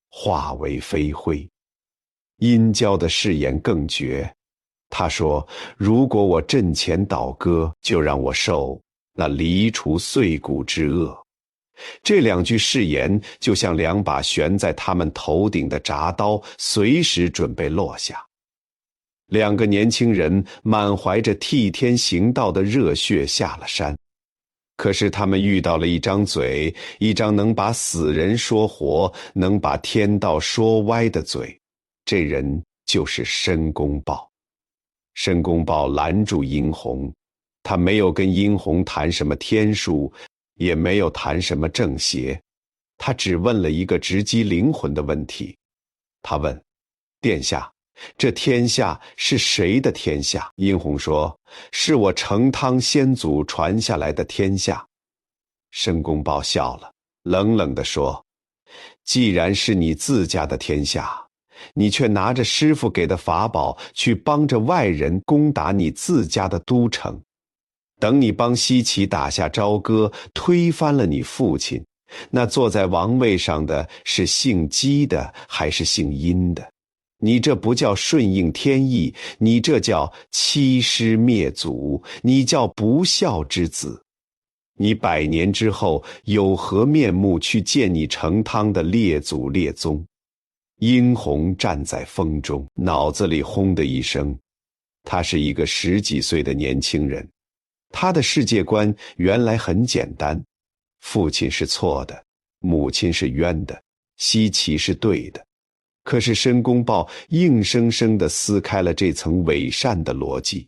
化为飞灰。殷郊的誓言更绝，他说，如果我阵前倒戈，就让我受那离除碎骨之厄。这2句誓言就像2把悬在他们头顶的铡刀，随时准备落下。2个年轻人满怀着替天行道的热血下了山，可是他们遇到了一张嘴，一张能把死人说活，能把天道说歪的嘴。这人就是申公豹。申公豹拦住殷红，他没有跟殷红谈什么天术，也没有谈什么正邪，他只问了一个直击灵魂的问题。他问，殿下，这天下是谁的天下？殷红说，是我成汤先祖传下来的天下。申公豹笑了，冷冷地说，既然是你自家的天下，你却拿着师父给的法宝去帮着外人攻打你自家的都城。等你帮西岐打下朝歌，推翻了你父亲，那坐在王位上的是姓姬的还是姓殷的？你这不叫顺应天意，你这叫欺师灭祖，你叫不孝之子。你100年之后有何面目去见你成汤的列祖列宗？殷红站在风中，脑子里轰的一声。他是一个10几岁的年轻人，他的世界观原来很简单，父亲是错的，母亲是冤的，西岐是对的。可是申公豹硬生生地撕开了这层伪善的逻辑，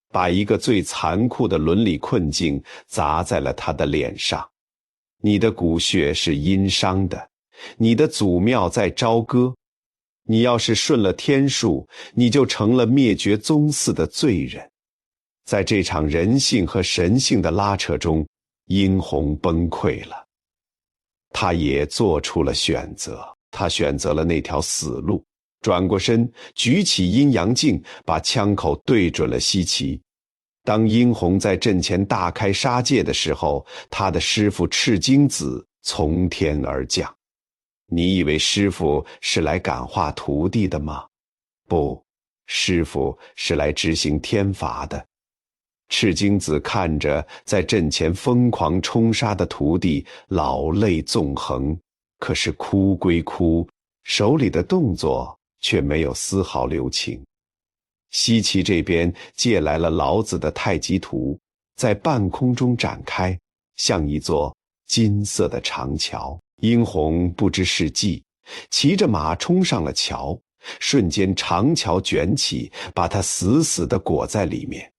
把一个最残酷的伦理困境砸在了他的脸上。你的骨血是殷商的，你的祖庙在朝歌，你要是顺了天数，你就成了灭绝宗嗣的罪人。在这场人性和神性的拉扯中，殷红崩溃了。他也做出了选择，他选择了那条死路，转过身，举起阴阳镜，把枪口对准了西岐。当殷红在阵前大开杀戒的时候，他的师父赤精子从天而降。你以为师父是来感化徒弟的吗？不，师父是来执行天罚的。赤精子看着在阵前疯狂冲杀的徒弟，老泪纵横，可是哭归哭，手里的动作却没有丝毫留情。西岐这边借来了老子的太极图，在半空中展开，像一座金色的长桥。殷红不知是计，骑着马冲上了桥，瞬间长桥卷起，把他死死地裹在里面。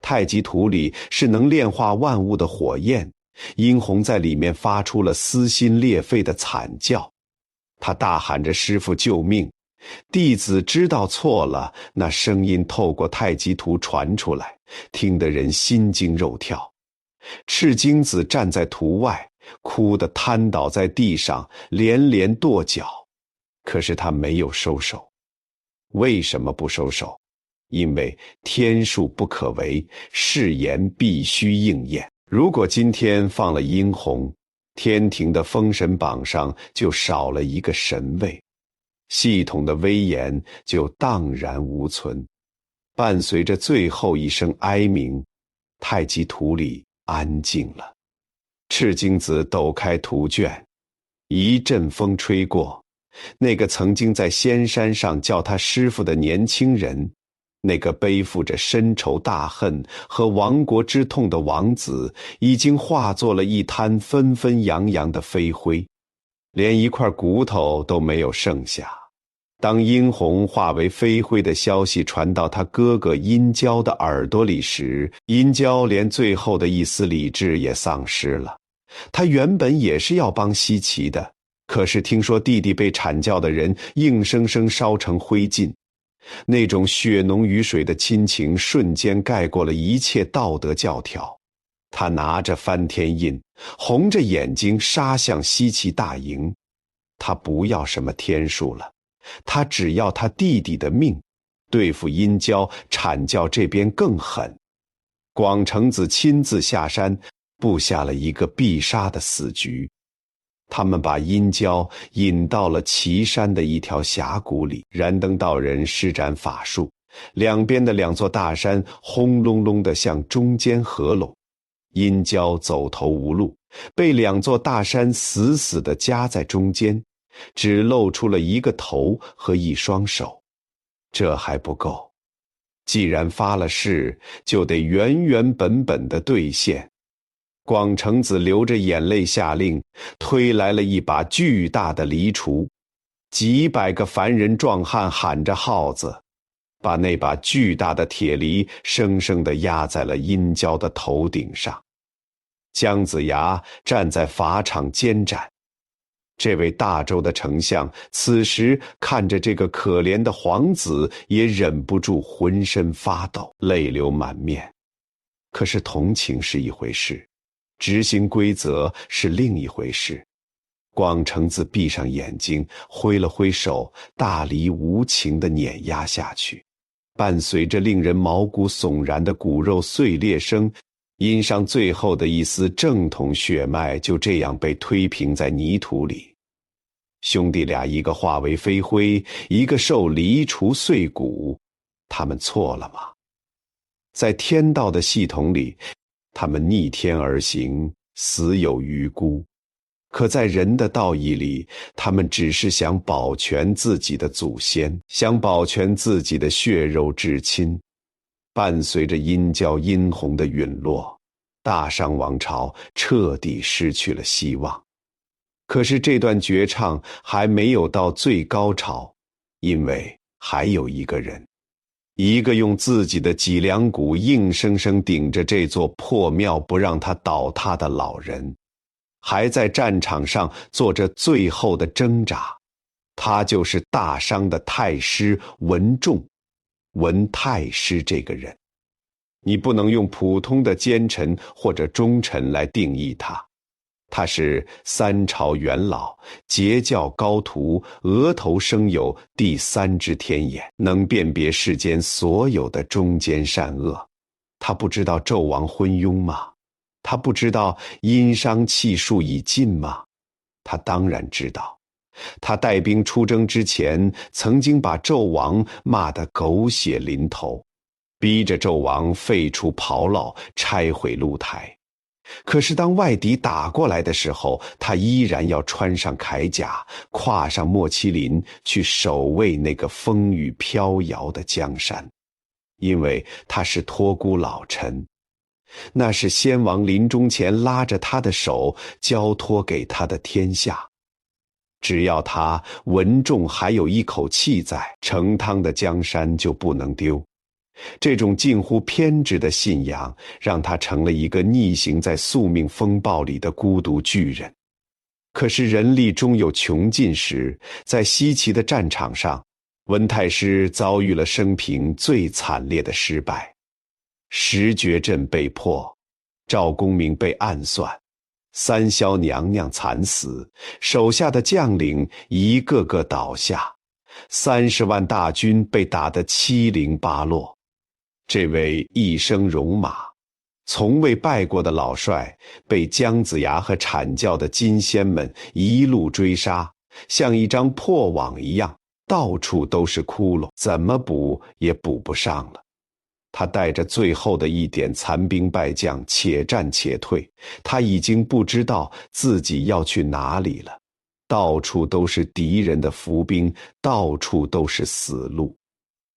太极图里是能炼化万物的火焰，殷红在里面发出了撕心裂肺的惨叫。他大喊着师父救命，弟子知道错了，那声音透过太极图传出来，听得人心惊肉跳。赤精子站在图外，哭得瘫倒在地上，连连跺脚。可是他没有收手。为什么不收手？因为天数不可违，誓言必须应验。如果今天放了殷红，天庭的封神榜上就少了一个神位，系统的威严就荡然无存。伴随着最后一声哀鸣，太极图里安静了。赤精子抖开图卷，一阵风吹过，那个曾经在仙山上叫他师父的年轻人，那个背负着深仇大恨和亡国之痛的王子，已经化作了一滩纷纷扬扬的飞灰，连一块骨头都没有剩下。当殷红化为飞灰的消息传到他哥哥殷郊的耳朵里时，殷郊连最后的一丝理智也丧失了。他原本也是要帮西岐的，可是听说弟弟被阐教的人硬生生烧成灰烬，那种血浓于水的亲情瞬间盖过了一切道德教条。他拿着翻天印，红着眼睛杀向西岐大营。他不要什么天数了，他只要他弟弟的命。对付殷郊，阐教这边更狠。广成子亲自下山，布下了一个必杀的死局。他们把殷郊引到了岐山的一条峡谷里，燃灯道人施展法术，两边的两座大山轰隆隆地向中间合拢。殷郊走投无路，被两座大山死死地夹在中间，只露出了一个头和一双手。这还不够，既然发了誓，就得原原本本地兑现。广成子流着眼泪下令，推来了一把巨大的犁锄，几百个凡人壮汉喊着号子，把那把巨大的铁犁生生地压在了殷郊的头顶上。姜子牙站在法场监斩。这位大周的丞相此时看着这个可怜的皇子，也忍不住浑身发抖，泪流满面。可是同情是一回事，执行规则是另一回事。广成子闭上眼睛，挥了挥手，大犁无情地碾压下去。伴随着令人毛骨悚然的骨肉碎裂声，殷商最后的一丝正统血脉就这样被推平在泥土里。兄弟俩一个化为飞灰，一个受犁锄碎骨，他们错了吗？在天道的系统里，他们逆天而行，死有余辜。可在人的道义里，他们只是想保全自己的祖先，想保全自己的血肉至亲。伴随着殷郊殷红的陨落，大商王朝彻底失去了希望。可是这段绝唱还没有到最高潮，因为还有一个人，一个用自己的脊梁骨硬生生顶着这座破庙不让他倒塌的老人，还在战场上做着最后的挣扎。他就是大商的太师文仲。文太师这个人，你不能用普通的奸臣或者忠臣来定义他。他是三朝元老，截教高徒，额头生有第三只天眼，能辨别世间所有的忠奸善恶。他不知道纣王昏庸吗？他不知道殷商气数已尽吗？他当然知道。他带兵出征之前，曾经把纣王骂得狗血淋头，逼着纣王废除袍烙，拆毁露台。可是当外敌打过来的时候，他依然要穿上铠甲，跨上莫麒麟，去守卫那个风雨飘摇的江山。因为他是托孤老臣，那是先王临终前拉着他的手交托给他的天下。只要他文仲还有一口气在，成汤的江山就不能丢。这种近乎偏执的信仰，让他成了一个逆行在宿命风暴里的孤独巨人。可是人力终有穷尽时，在西岐的战场上，文太师遭遇了生平最惨烈的失败。石绝阵被破，赵公明被暗算，三萧娘娘惨死，手下的将领一个个倒下，30万大军被打得七零八落。这位一生戎马，从未败过的老帅，被姜子牙和阐教的金仙们一路追杀，像一张破网一样，到处都是窟窿，怎么补也补不上了。他带着最后的一点残兵败将，且战且退，他已经不知道自己要去哪里了。到处都是敌人的伏兵，到处都是死路。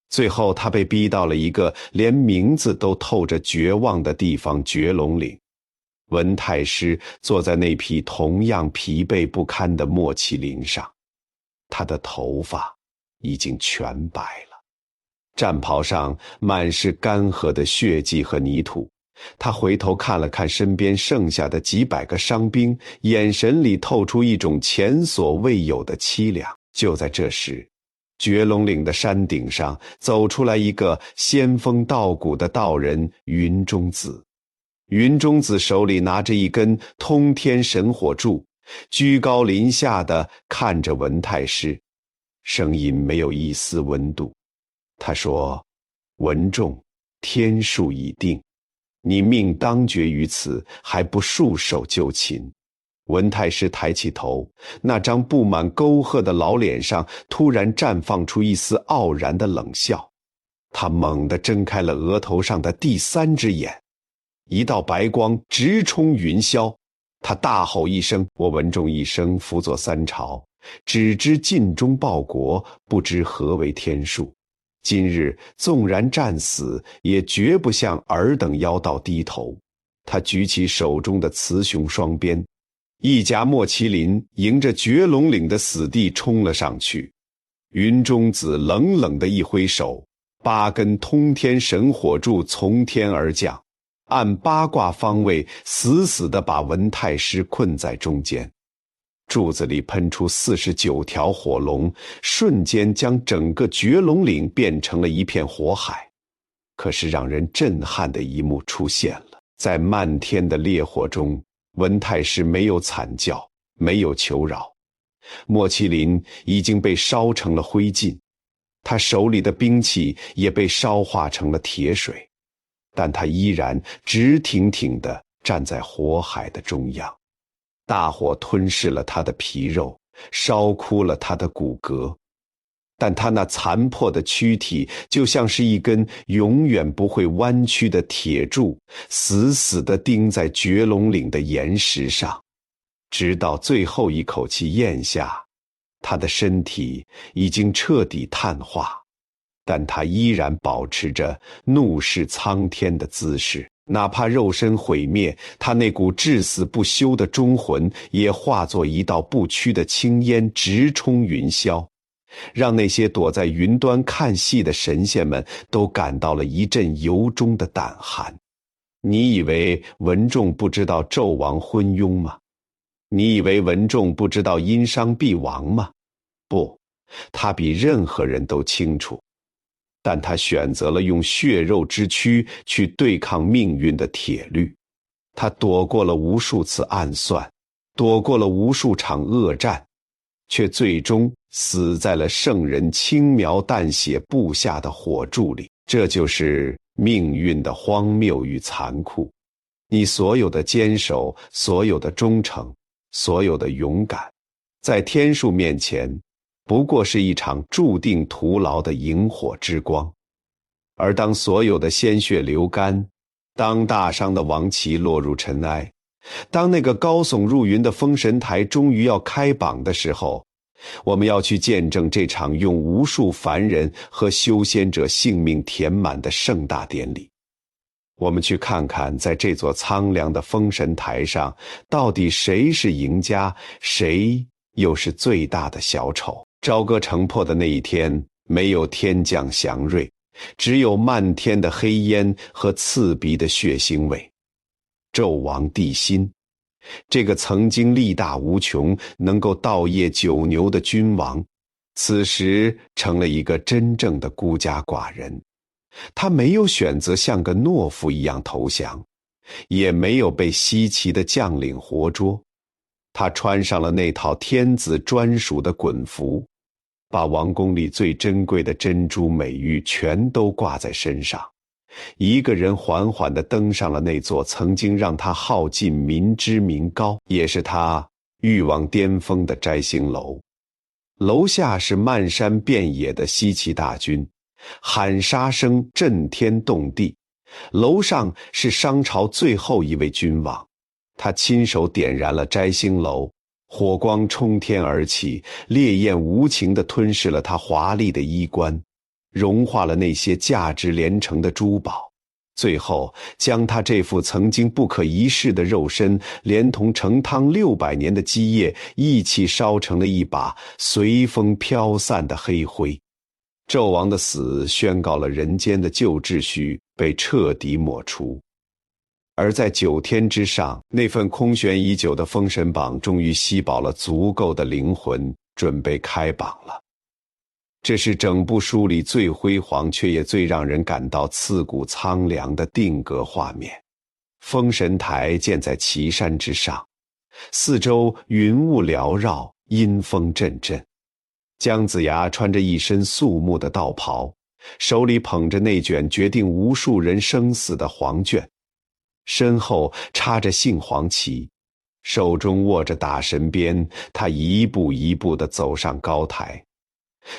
最后他被逼到了一个连名字都透着绝望的地方——绝龙岭。文太师坐在那匹同样疲惫不堪的莫麒麟上，他的头发已经全白了，战袍上满是干涸的血迹和泥土。他回头看了看身边剩下的几百个伤兵，眼神里透出一种前所未有的凄凉。就在这时，绝龙岭的山顶上走出来一个仙风道骨的道人云中子。云中子手里拿着一根通天神火柱，居高临下地看着文太师，声音没有一丝温度。他说：“文仲，天数已定，你命当绝于此，还不束手就擒。”文太师抬起头，那张布满沟壑的老脸上突然绽放出一丝傲然的冷笑。他猛地睁开了额头上的第3只眼，一道白光直冲云霄。他大吼一声：“我文仲一生辅佐3朝，只知尽忠报国，不知何为天数。今日纵然战死，也绝不向尔等妖道低头。”他举起手中的雌雄双鞭，一夹莫麒麟迎着绝龙岭的死地冲了上去。云中子冷冷地一挥手，8根通天神火柱从天而降，按8卦方位死死地把文太师困在中间。柱子里喷出49条火龙，瞬间将整个绝龙岭变成了一片火海。可是让人震撼的一幕出现了，在漫天的烈火中，文太师没有惨叫，没有求饶。莫麒麟已经被烧成了灰烬，他手里的兵器也被烧化成了铁水，但他依然直挺挺地站在火海的中央。大火吞噬了他的皮肉，烧枯了他的骨骼，但他那残破的躯体就像是一根永远不会弯曲的铁柱，死死地钉在绝龙岭的岩石上，直到最后一口气咽下，他的身体已经彻底碳化，但他依然保持着怒视苍天的姿势。哪怕肉身毁灭，他那股至死不休的忠魂也化作一道不屈的青烟，直冲云霄，让那些躲在云端看戏的神仙们都感到了一阵由衷的胆寒。你以为文仲不知道纣王昏庸吗？你以为文仲不知道殷商必亡吗？不，他比任何人都清楚。但他选择了用血肉之躯去对抗命运的铁律，他躲过了无数次暗算，躲过了无数场恶战，却最终死在了圣人轻描淡写布下的火柱里。这就是命运的荒谬与残酷。你所有的坚守，所有的忠诚，所有的勇敢，在天数面前不过是一场注定徒劳的萤火之光。而当所有的鲜血流干，当大商的王旗落入尘埃，当那个高耸入云的封神台终于要开榜的时候，我们要去见证这场用无数凡人和修仙者性命填满的盛大典礼。我们去看看，在这座苍凉的封神台上，到底谁是赢家，谁又是最大的小丑。朝歌城破的那一天，没有天降祥瑞，只有漫天的黑烟和刺鼻的血腥味。纣王帝辛，这个曾经力大无穷，能够倒夜9牛的君王，此时成了一个真正的孤家寡人。他没有选择像个懦夫一样投降，也没有被西岐的将领活捉。他穿上了那套天子专属的衮服，把王宫里最珍贵的珍珠美玉全都挂在身上，一个人缓缓地登上了那座曾经让他耗尽民脂民膏，也是他欲望巅峰的摘星楼。楼下是漫山遍野的西岐大军，喊杀声震天动地。楼上是商朝最后一位君王，他亲手点燃了摘星楼，火光冲天而起，烈焰无情地吞噬了他华丽的衣冠，融化了那些价值连城的珠宝，最后将他这副曾经不可一世的肉身，连同成汤600年的基业一起烧成了一把随风飘散的黑灰。纣王的死宣告了人间的旧秩序被彻底抹除。而在9天之上，那份空悬已久的封神榜终于吸饱了足够的灵魂，准备开榜了。这是整部书里最辉煌却也最让人感到刺骨苍凉的定格画面。封神台建在岐山之上，四周云雾缭绕，阴风阵阵。姜子牙穿着一身肃穆的道袍，手里捧着那卷决定无数人生死的黄卷，身后插着杏黄旗，手中握着打神鞭，他一步一步地走上高台。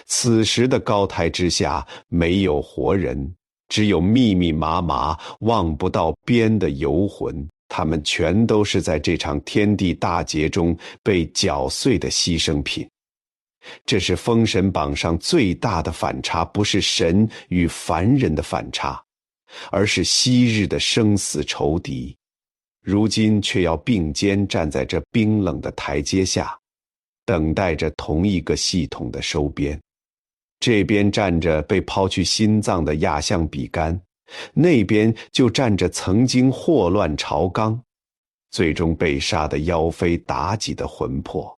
此时的高台之下没有活人，只有密密麻麻望不到边的游魂，他们全都是在这场天地大劫中被搅碎的牺牲品。这是封神榜上最大的反差，不是神与凡人的反差，而是昔日的生死仇敌，如今却要并肩站在这冰冷的台阶下，等待着同一个系统的收编。这边站着被抛去心脏的亚象比干，那边就站着曾经祸乱朝纲，最终被杀的妖妃妲己的魂魄。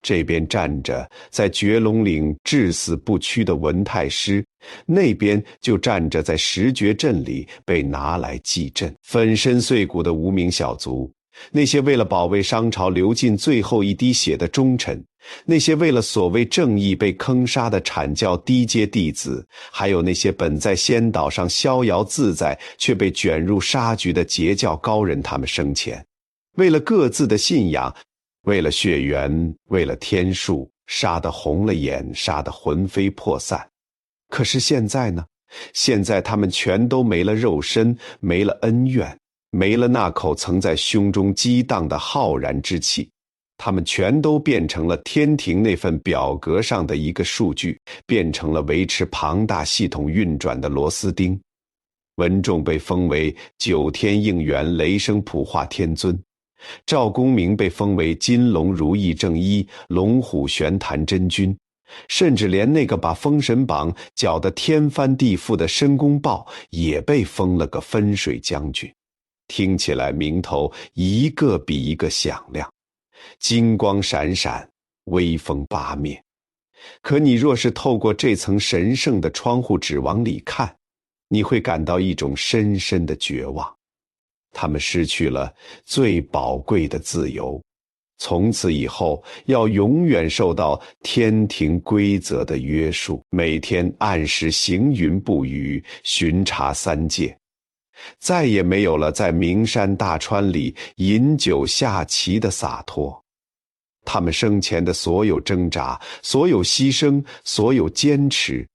这边站着在绝龙岭至死不屈的文太师，那边就站着在石绝阵里被拿来祭阵粉身碎骨的无名小卒，那些为了保卫商朝流尽最后一滴血的忠臣，那些为了所谓正义被坑杀的阐教低阶弟子，还有那些本在仙岛上逍遥自在却被卷入杀局的截教高人，他们生前为了各自的信仰，为了血缘，为了天数，杀得红了眼，杀得魂飞魄散。可是现在呢？现在他们全都没了肉身，没了恩怨，没了那口曾在胸中激荡的浩然之气，他们全都变成了天庭那份表格上的一个数据，变成了维持庞大系统运转的螺丝钉。文仲被封为9天应元雷声普化天尊，赵公明被封为金龙如意正一龙虎玄坛真君，甚至连那个把封神榜搅得天翻地覆的申公豹也被封了个分水将军。听起来名头一个比一个响亮，金光闪闪，威风八面。可你若是透过这层神圣的窗户纸往里看，你会感到一种深深的绝望。他们失去了最宝贵的自由，从此以后要永远受到天庭规则的约束，每天按时行云布雨，巡查3界，再也没有了在名山大川里饮酒下棋的洒脱。他们生前的所有挣扎，所有牺牲，所有坚持，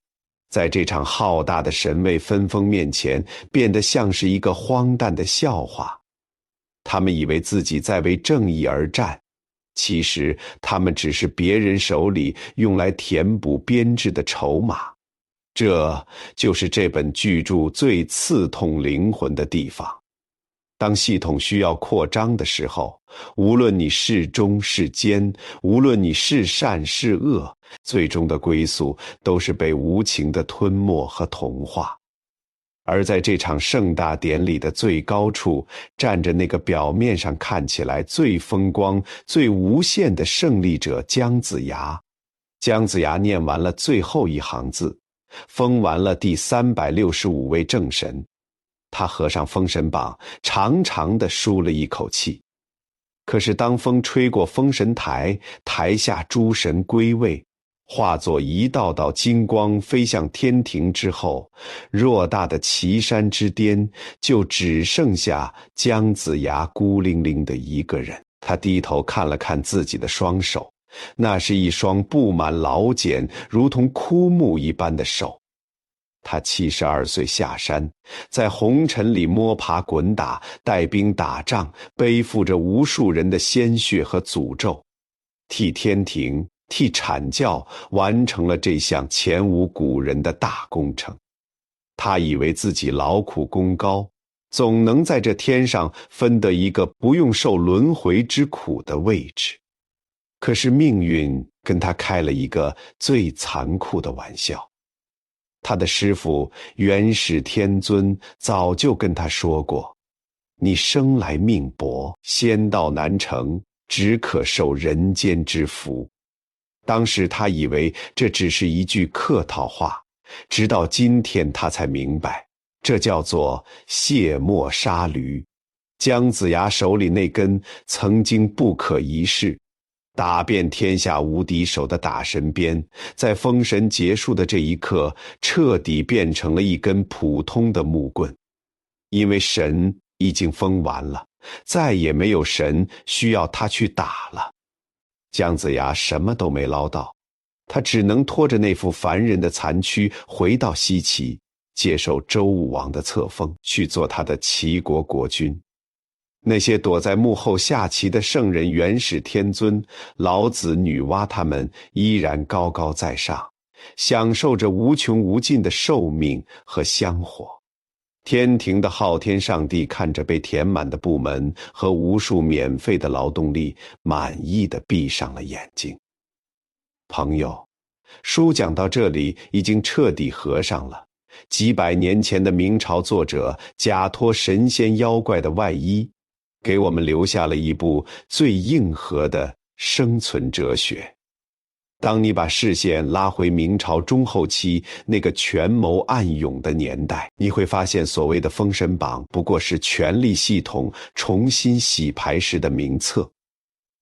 在这场浩大的神位分封面前变得像是一个荒诞的笑话。他们以为自己在为正义而战，其实他们只是别人手里用来填补编制的筹码。这就是这本巨著最刺痛灵魂的地方。当系统需要扩张的时候，无论你是忠是奸，无论你是善是恶，最终的归宿都是被无情的吞没和同化。而在这场盛大典礼的最高处，站着那个表面上看起来最风光、最无限的胜利者姜子牙。姜子牙念完了最后一行字，封完了第365位正神。他合上封神榜，长长地舒了一口气。可是当风吹过封神台，台下诸神归位，化作一道道金光飞向天庭之后，偌大的岐山之巅就只剩下姜子牙孤零零的一个人。他低头看了看自己的双手，那是一双布满老茧如同枯木一般的手。他72岁下山，在红尘里摸爬滚打，带兵打仗，背负着无数人的鲜血和诅咒，替天庭、替阐教完成了这项前无古人的大工程。他以为自己劳苦功高，总能在这天上分得一个不用受轮回之苦的位置。可是命运跟他开了一个最残酷的玩笑。他的师父元始天尊早就跟他说过，你生来命薄，仙道难成，只可受人间之福。当时他以为这只是一句客套话，直到今天他才明白，这叫做卸磨杀驴。姜子牙手里那根曾经不可一世，打遍天下无敌手的打神鞭，在封神结束的这一刻，彻底变成了一根普通的木棍。因为神已经封完了，再也没有神需要他去打了。姜子牙什么都没捞到，他只能拖着那副凡人的残躯回到西岐，接受周武王的册封，去做他的齐国国君。那些躲在幕后下棋的圣人元始天尊、老子、女娲他们依然高高在上，享受着无穷无尽的寿命和香火。天庭的昊天上帝看着被填满的部门和无数免费的劳动力，满意地闭上了眼睛。朋友，书讲到这里已经彻底合上了。几百年前的明朝作者假托神仙妖怪的外衣，给我们留下了一部最硬核的生存哲学。当你把视线拉回明朝中后期那个权谋暗涌的年代，你会发现所谓的封神榜不过是权力系统重新洗牌时的名册。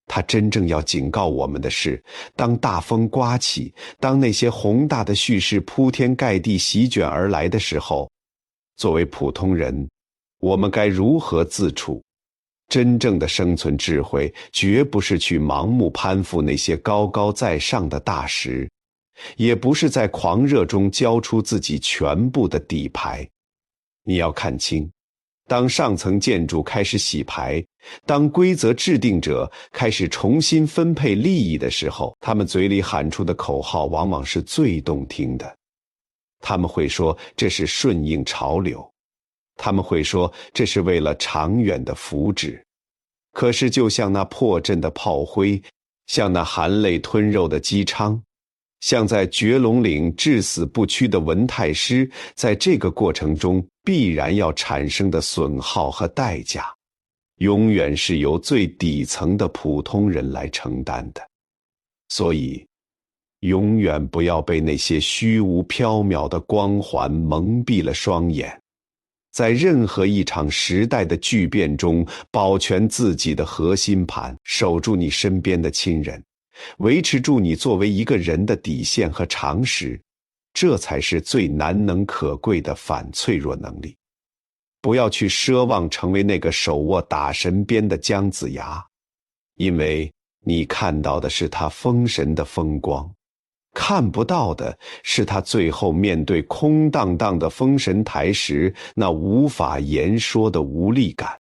它真正要警告我们的是，当大风刮起，当那些宏大的叙事铺天盖地席卷而来的时候，作为普通人，我们该如何自处？真正的生存智慧，绝不是去盲目攀附那些高高在上的大师，也不是在狂热中交出自己全部的底牌。你要看清，当上层建筑开始洗牌，当规则制定者开始重新分配利益的时候，他们嘴里喊出的口号往往是最动听的。他们会说这是顺应潮流，他们会说这是为了长远的福祉。可是就像那破阵的炮灰，像那含泪吞肉的姬昌，像在绝龙岭至死不屈的文太师，在这个过程中必然要产生的损耗和代价，永远是由最底层的普通人来承担的。所以永远不要被那些虚无缥缈的光环蒙蔽了双眼，在任何一场时代的巨变中保全自己的核心盘，守住你身边的亲人，维持住你作为一个人的底线和常识，这才是最难能可贵的反脆弱能力。不要去奢望成为那个手握打神鞭的姜子牙，因为你看到的是他封神的风光，看不到的是他最后面对空荡荡的封神台时那无法言说的无力感。